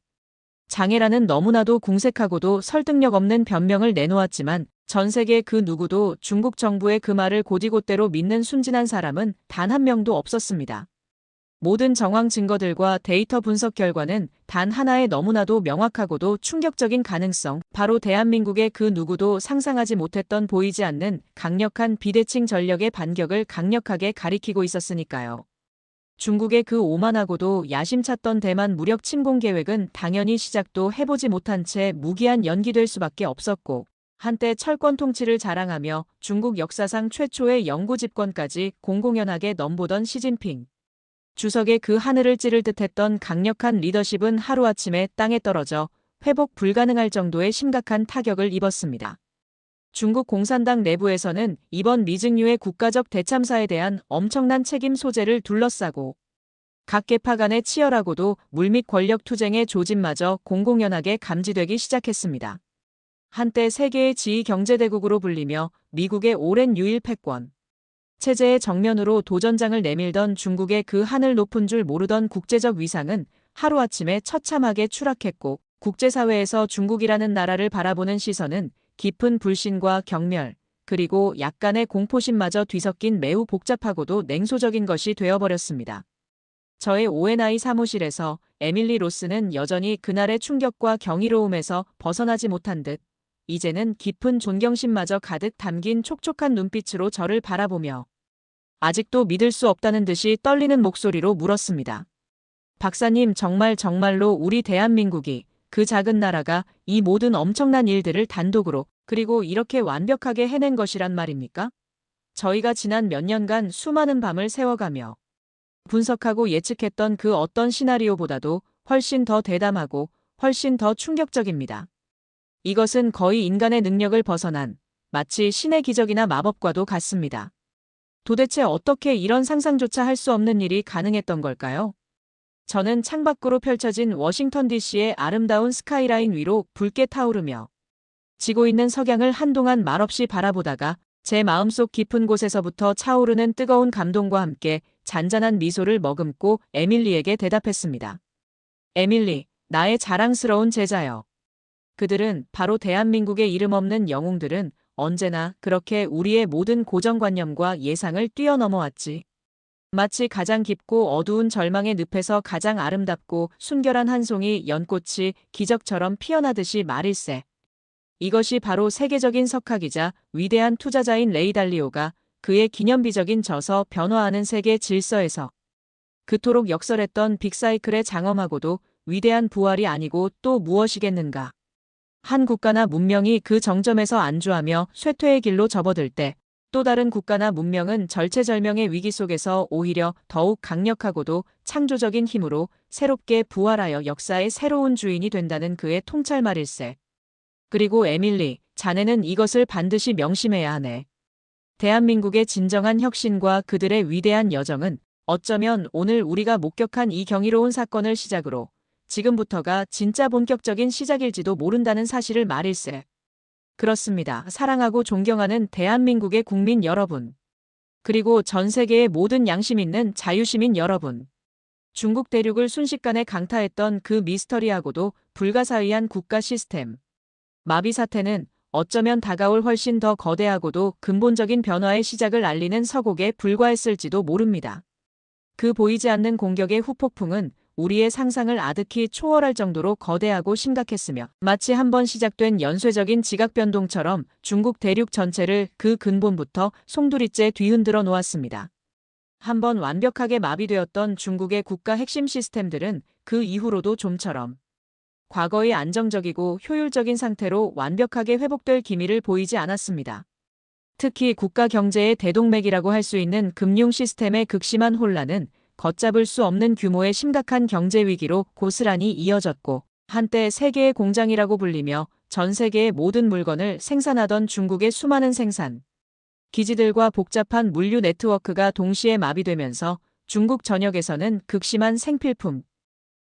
Speaker 2: 장애라는 너무나도 궁색하고도 설득력 없는 변명을 내놓았지만 전 세계 그 누구도 중국 정부의 그 말을 곧이곧대로 믿는 순진한 사람은 단 한 명도 없었습니다. 모든 정황 증거들과 데이터 분석 결과는 단 하나의 너무나도 명확하고도 충격적인 가능성, 바로 대한민국의 그 누구도 상상하지 못했던 보이지 않는 강력한 비대칭 전력의 반격을 강력하게 가리키고 있었으니까요. 중국의 그 오만하고도 야심찼던 대만 무력 침공 계획은 당연히 시작도 해보지 못한 채 무기한 연기될 수밖에 없었고, 한때 철권 통치를 자랑하며 중국 역사상 최초의 영구 집권까지 공공연하게 넘보던 시진핑 주석의 그 하늘을 찌를 듯했던 강력한 리더십은 하루아침에 땅에 떨어져 회복 불가능할 정도의 심각한 타격을 입었습니다. 중국 공산당 내부에서는 이번 미증유의 국가적 대참사에 대한 엄청난 책임 소재를 둘러싸고 각 계파 간의 치열하고도 물밑 권력 투쟁의 조짐마저 공공연하게 감지되기 시작했습니다. 한때 세계의 지2경제대국으로 불리며 미국의 오랜 유일 패권 체제의 정면으로 도전장을 내밀던 중국의 그 하늘 높은 줄 모르던 국제적 위상은 하루아침에 처참하게 추락했고, 국제사회에서 중국이라는 나라를 바라보는 시선은 깊은 불신과 경멸, 그리고 약간의 공포심마저 뒤섞인 매우 복잡하고도 냉소적인 것이 되어버렸습니다. 저의 O&I 사무실에서 에밀리 로스는 여전히 그날의 충격과 경이로움에서 벗어나지 못한 듯 이제는 깊은 존경심마저 가득 담긴 촉촉한 눈빛으로 저를 바라보며 아직도 믿을 수 없다는 듯이 떨리는 목소리로 물었습니다. 박사님, 정말로 우리 대한민국이, 그 작은 나라가 이 모든 엄청난 일들을 단독으로 그리고 이렇게 완벽하게 해낸 것이란 말입니까? 저희가 지난 몇 년간 수많은 밤을 새워가며 분석하고 예측했던 그 어떤 시나리오보다도 훨씬 더 대담하고 훨씬 더 충격적입니다. 이것은 거의 인간의 능력을 벗어난 마치 신의 기적이나 마법과도 같습니다. 도대체 어떻게 이런 상상조차 할 수 없는 일이 가능했던 걸까요? 저는 창밖으로 펼쳐진 워싱턴 DC의 아름다운 스카이라인 위로 붉게 타오르며 지고 있는 석양을 한동안 말없이 바라보다가 제 마음속 깊은 곳에서부터 차오르는 뜨거운 감동과 함께 잔잔한 미소를 머금고 에밀리에게 대답했습니다. 에밀리, 나의 자랑스러운 제자여. 그들은, 바로 대한민국의 이름 없는 영웅들은 언제나 그렇게 우리의 모든 고정관념과 예상을 뛰어넘어왔지. 마치 가장 깊고 어두운 절망의 늪에서 가장 아름답고 순결한 한 송이 연꽃이 기적처럼 피어나듯이 말일세. 이것이 바로 세계적인 석학이자 위대한 투자자인 레이 달리오가 그의 기념비적인 저서 변화하는 세계 질서에서 그토록 역설했던 빅사이클의 장엄하고도 위대한 부활이 아니고 또 무엇이겠는가. 한 국가나 문명이 그 정점에서 안주하며 쇠퇴의 길로 접어들 때 또 다른 국가나 문명은 절체절명의 위기 속에서 오히려 더욱 강력하고도 창조적인 힘으로 새롭게 부활하여 역사의 새로운 주인이 된다는 그의 통찰말일세. 그리고 에밀리, 자네는 이것을 반드시 명심해야 하네. 대한민국의 진정한 혁신과 그들의 위대한 여정은 어쩌면 오늘 우리가 목격한 이 경이로운 사건을 시작으로 지금부터가 진짜 본격적인 시작일지도 모른다는 사실을 말일세. 그렇습니다. 사랑하고 존경하는 대한민국의 국민 여러분. 그리고 전 세계의 모든 양심 있는 자유시민 여러분. 중국 대륙을 순식간에 강타했던 그 미스터리하고도 불가사의한 국가 시스템. 마비 사태는 어쩌면 다가올 훨씬 더 거대하고도 근본적인 변화의 시작을 알리는 서곡에 불과했을지도 모릅니다. 그 보이지 않는 공격의 후폭풍은 우리의 상상을 아득히 초월할 정도로 거대하고 심각했으며 마치 한번 시작된 연쇄적인 지각변동처럼 중국 대륙 전체를 그 근본부터 송두리째 뒤흔들어 놓았습니다. 한번 완벽하게 마비되었던 중국의 국가 핵심 시스템들은 그 이후로도 좀처럼 과거의 안정적이고 효율적인 상태로 완벽하게 회복될 기미를 보이지 않았습니다. 특히 국가 경제의 대동맥이라고 할 수 있는 금융 시스템의 극심한 혼란은 걷잡을 수 없는 규모의 심각한 경제 위기로 고스란히 이어졌고 한때 세계의 공장이라고 불리며 전 세계의 모든 물건을 생산하던 중국의 수많은 생산 기지들과 복잡한 물류 네트워크가 동시에 마비되면서 중국 전역에서는 극심한 생필품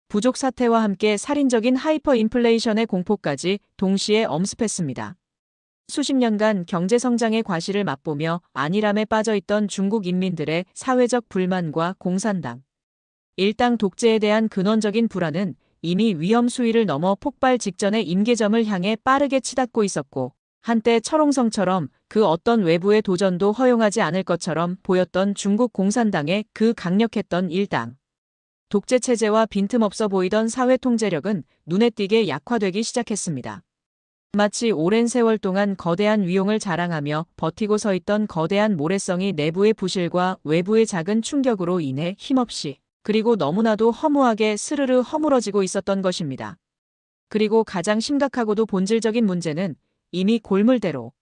Speaker 2: 부족 사태와 함께 살인적인 하이퍼 인플레이션의 공포까지 동시에 엄습했습니다. 수십 년간 경제 성장의 과실을 맛보며 안일함에 빠져있던 중국 인민들의 사회적 불만과 공산당, 일당 독재에 대한 근원적인 불안은 이미 위험 수위를 넘어 폭발 직전의 임계점을 향해 빠르게 치닫고 있었고 한때 철옹성처럼 그 어떤 외부의 도전도 허용하지 않을 것처럼 보였던 중국 공산당의 그 강력했던 일당 독재 체제와 빈틈없어 보이던 사회 통제력은 눈에 띄게 약화되기 시작했습니다. 마치 오랜 세월 동안 거대한 위용을 자랑하며 버티고 서 있던 거대한 모래성이 내부의 부실과 외부의 작은 충격으로 인해 힘없이 그리고 너무나도 허무하게 스르르 허물어지고 있었던 것입니다. 그리고 가장 심각하고도 본질적인 문제는 이미 골물대로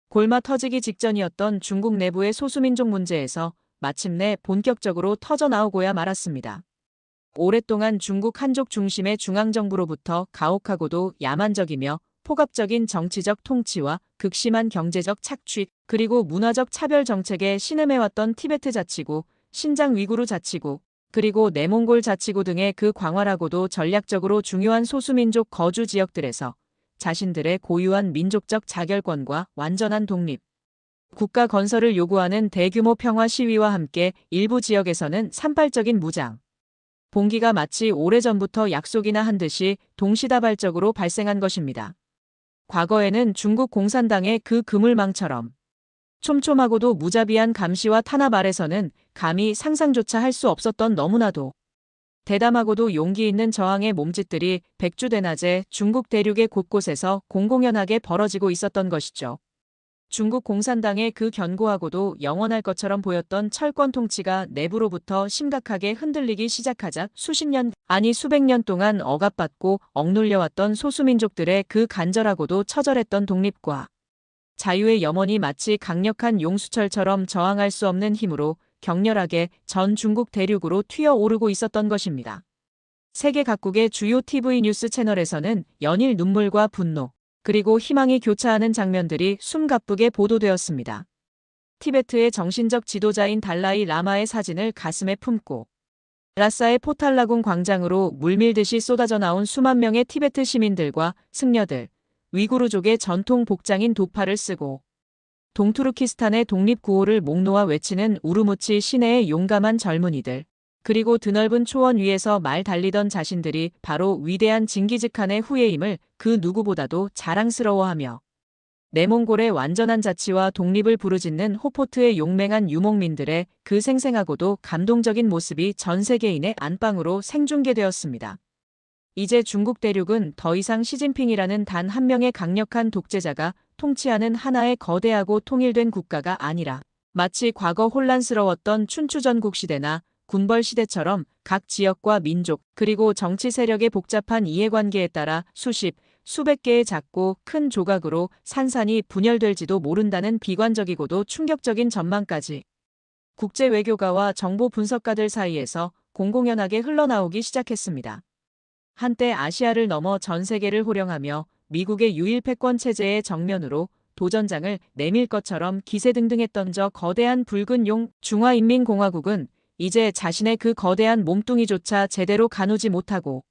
Speaker 2: 골마 터지기 직전이었던 중국 내부의 소수민족 문제에서 마침내 본격적으로 터져나오고야 말았습니다. 오랫동안 중국 한족 중심의 중앙정부로부터 가혹하고도 야만적이며 폭압적인 정치적 통치와 극심한 경제적 착취 그리고 문화적 차별 정책에 신음해왔던 티베트 자치구, 신장 위구르 자치구 그리고 내몽골 자치구 등의 그 광활하고도 전략적으로 중요한 소수민족 거주 지역들에서 자신들의 고유한 민족적 자결권과 완전한 독립, 국가 건설을 요구하는 대규모 평화 시위와 함께 일부 지역에서는 산발적인 무장, 봉기가 마치 오래전부터 약속이나 한 듯이 동시다발적으로 발생한 것입니다. 과거에는 중국 공산당의 그 그물망처럼 촘촘하고도 무자비한 감시와 탄압 아래서는 감히 상상조차 할 수 없었던 너무나도 대담하고도 용기 있는 저항의 몸짓들이 백주대낮에 중국 대륙의 곳곳에서 공공연하게 벌어지고 있었던 것이죠. 중국 공산당의 그 견고하고도 영원할 것처럼 보였던 철권 통치가 내부로부터 심각하게 흔들리기 시작하자 수십 년, 아니 수백 년 동안 억압받고 억눌려왔던 소수민족들의 그 간절하고도 처절했던 독립과 자유의 염원이 마치 강력한 용수철처럼 저항할 수 없는 힘으로 격렬하게 전 중국 대륙으로 튀어오르고 있었던 것입니다. 세계 각국의 주요 TV 뉴스 채널에서는 연일 눈물과 분노, 그리고 희망이 교차하는 장면들이 숨가쁘게 보도되었습니다. 티베트의 정신적 지도자인 달라이 라마의 사진을 가슴에 품고 라사의 포탈라궁 광장으로 물밀듯이 쏟아져 나온 수만 명의 티베트 시민들과 승려들, 위구르족의 전통 복장인 도파를 쓰고 동투르키스탄의 독립구호를 목 놓아 외치는 우르무치 시내의 용감한 젊은이들, 그리고 드넓은 초원 위에서 말 달리던 자신들이 바로 위대한 징기즈칸의 후예임을 그 누구보다도 자랑스러워하며 내몽골의 완전한 자치와 독립을 부르짖는 호포트의 용맹한 유목민들의 그 생생하고도 감동적인 모습이 전 세계인의 안방으로 생중계되었습니다. 이제 중국 대륙은 더 이상 시진핑이라는 단 한 명의 강력한 독재자가 통치하는 하나의 거대하고 통일된 국가가 아니라 마치 과거 혼란스러웠던 춘추전국 시대나 군벌 시대처럼 각 지역과 민족 그리고 정치 세력의 복잡한 이해관계에 따라 수십, 수백 개의 작고 큰 조각으로 산산이 분열될지도 모른다는 비관적이고도 충격적인 전망까지 국제 외교가와 정보 분석가들 사이에서 공공연하게 흘러나오기 시작했습니다. 한때 아시아를 넘어 전 세계를 호령하며 미국의 유일 패권 체제의 정면으로 도전장을 내밀 것처럼 기세등등했던 저 거대한 붉은 용 중화인민공화국은 이제 자신의 그 거대한 몸뚱이조차 제대로 가누지 못하고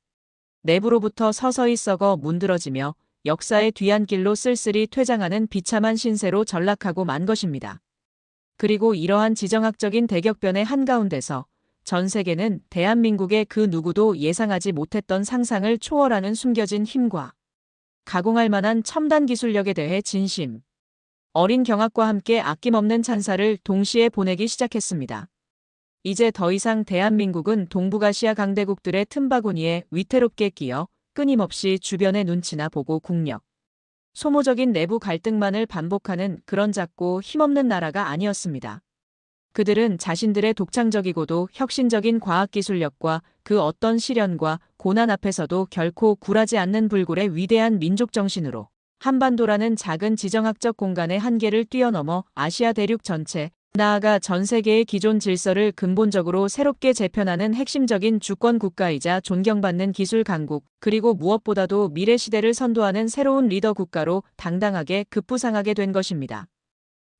Speaker 2: 내부로부터 서서히 썩어 문드러지며 역사의 뒤안길로 쓸쓸히 퇴장하는 비참한 신세로 전락하고 만 것입니다. 그리고 이러한 지정학적인 대격변의 한가운데서 전 세계는 대한민국의 그 누구도 예상하지 못했던 상상을 초월하는 숨겨진 힘과 가공할 만한 첨단 기술력에 대해 진심, 어린 경악과 함께 아낌없는 찬사를 동시에 보내기 시작했습니다. 이제 더 이상 대한민국은 동북아시아 강대국들의 틈바구니에 위태롭게 끼어 끊임없이 주변의 눈치나 보고 국력, 소모적인 내부 갈등만을 반복하는 그런 작고 힘없는 나라가 아니었습니다. 그들은 자신들의 독창적이고도 혁신적인 과학기술력과 그 어떤 시련과 고난 앞에서도 결코 굴하지 않는 불굴의 위대한 민족정신으로 한반도라는 작은 지정학적 공간의 한계를 뛰어넘어 아시아 대륙 전체, 나아가 전 세계의 기존 질서를 근본적으로 새롭게 재편하는 핵심적인 주권 국가이자 존경받는 기술 강국, 그리고 무엇보다도 미래 시대를 선도하는 새로운 리더 국가로 당당하게 급부상하게 된 것입니다.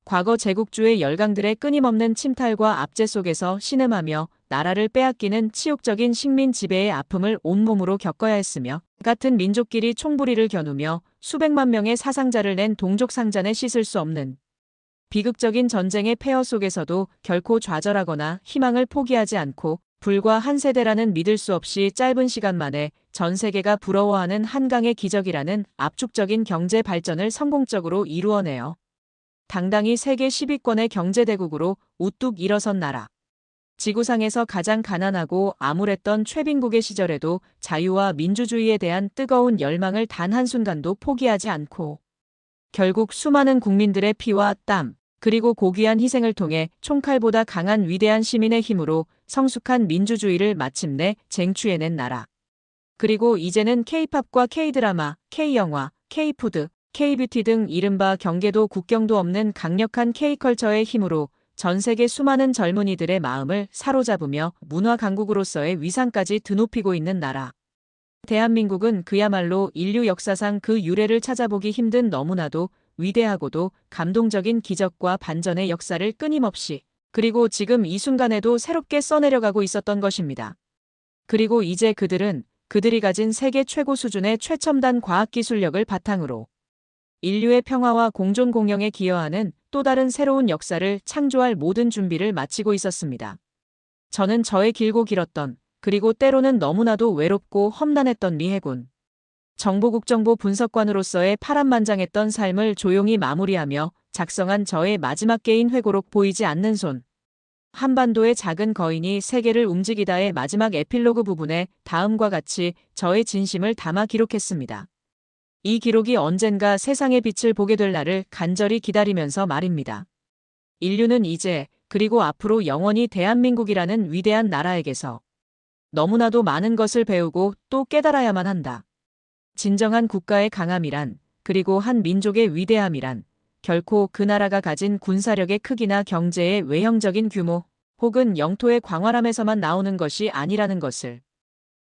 Speaker 2: 과거 제국주의 열강들의 끊임없는 침탈과 압제 속에서 신음하며 나라를 빼앗기는 치욕적인 식민 지배의 아픔을 온몸으로 겪어야 했으며 같은 민족끼리 총부리를 겨누며 수백만 명의 사상자를 낸 동족 상잔에 씻을 수 없는 비극적인 전쟁의 폐허 속에서도 결코 좌절하거나 희망을 포기하지 않고 불과 한 세대라는 믿을 수 없이 짧은 시간 만에 전 세계가 부러워하는 한강의 기적이라는 압축적인 경제 발전을 성공적으로 이루어내어 당당히 세계 10위권의 경제대국으로 우뚝 일어선 나라. 지구상에서 가장 가난하고 암울했던 최빈국의 시절에도 자유와 민주주의에 대한 뜨거운 열망을 단 한순간도 포기하지 않고 결국 수많은 국민들의 피와 땀, 그리고 고귀한 희생을 통해 총칼보다 강한 위대한 시민의 힘으로 성숙한 민주주의를 마침내 쟁취해낸 나라. 그리고 이제는 K-팝과 K-드라마, K-영화, K-푸드, K-뷰티 등 이른바 경계도 국경도 없는 강력한 K-컬처의 힘으로 전 세계 수많은 젊은이들의 마음을 사로잡으며 문화 강국으로서의 위상까지 드높이고 있는 나라. 대한민국은 그야말로 인류 역사상 그 유래를 찾아보기 힘든 너무나도 위대하고도 감동적인 기적과 반전의 역사를 끊임없이 그리고 지금 이 순간에도 새롭게 써내려가고 있었던 것입니다. 그리고 이제 그들이 가진 세계 최고 수준의 최첨단 과학기술력을 바탕으로 인류의 평화와 공존 공영에 기여하는 또 다른 새로운 역사를 창조할 모든 준비를 마치고 있었습니다. 저는 저의 길고 길었던 그리고 때로는 너무나도 외롭고 험난했던 미해군 정보국정보 분석관으로서의 파란만장했던 삶을 조용히 마무리하며 작성한 저의 마지막 개인 회고록 보이지 않는 손 한반도의 작은 거인이 세계를 움직이다의 마지막 에필로그 부분에 다음과 같이 저의 진심을 담아 기록했습니다. 이 기록이 언젠가 세상의 빛을 보게 될 날을 간절히 기다리면서 말입니다. 인류는 이제 그리고 앞으로 영원히 대한민국이라는 위대한 나라에게서 너무나도 많은 것을 배우고 또 깨달아야만 한다. 진정한 국가의 강함이란, 그리고 한 민족의 위대함이란 결코 그 나라가 가진 군사력의 크기나 경제의 외형적인 규모 혹은 영토의 광활함에서만 나오는 것이 아니라는 것을.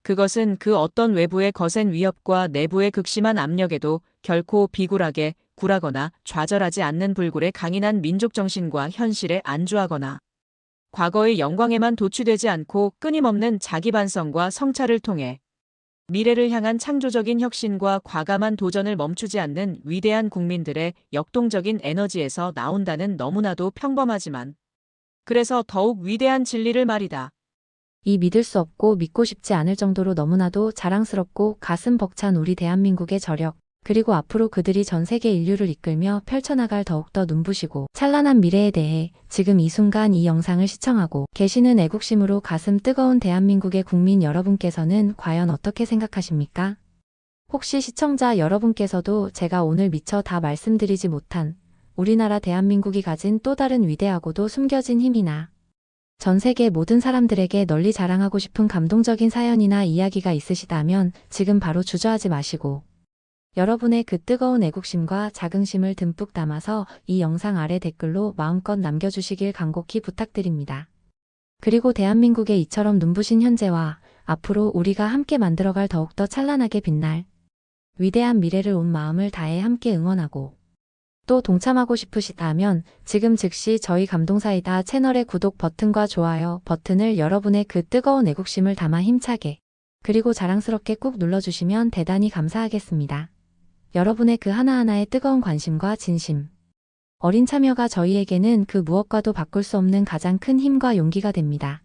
Speaker 2: 그것은 그 어떤 외부의 거센 위협과 내부의 극심한 압력에도 결코 비굴하게 굴하거나 좌절하지 않는 불굴의 강인한 민족 정신과 현실에 안주하거나 과거의 영광에만 도취되지 않고 끊임없는 자기 반성과 성찰을 통해 미래를 향한 창조적인 혁신과 과감한 도전을 멈추지 않는 위대한 국민들의 역동적인 에너지에서 나온다는 너무나도 평범하지만 그래서 더욱 위대한 진리를 말이다.
Speaker 3: 이 믿을 수 없고 믿고 싶지 않을 정도로 너무나도 자랑스럽고 가슴 벅찬 우리 대한민국의 저력, 그리고 앞으로 그들이 전 세계 인류를 이끌며 펼쳐나갈 더욱더 눈부시고 찬란한 미래에 대해 지금 이 순간 이 영상을 시청하고 계시는 애국심으로 가슴 뜨거운 대한민국의 국민 여러분께서는 과연 어떻게 생각하십니까? 혹시 시청자 여러분께서도 제가 오늘 미처 다 말씀드리지 못한 우리나라 대한민국이 가진 또 다른 위대하고도 숨겨진 힘이나 전 세계 모든 사람들에게 널리 자랑하고 싶은 감동적인 사연이나 이야기가 있으시다면 지금 바로 주저하지 마시고 여러분의 그 뜨거운 애국심과 자긍심을 듬뿍 담아서 이 영상 아래 댓글로 마음껏 남겨주시길 간곡히 부탁드립니다. 그리고 대한민국의 이처럼 눈부신 현재와 앞으로 우리가 함께 만들어갈 더욱더 찬란하게 빛날 위대한 미래를 온 마음을 다해 함께 응원하고 또 동참하고 싶으시다면 지금 즉시 저희 감동사이다 채널의 구독 버튼과 좋아요 버튼을 여러분의 그 뜨거운 애국심을 담아 힘차게 그리고 자랑스럽게 꾹 눌러주시면 대단히 감사하겠습니다. 여러분의 그 하나하나의 뜨거운 관심과 진심, 어린 참여가 저희에게는 그 무엇과도 바꿀 수 없는 가장 큰 힘과 용기가 됩니다.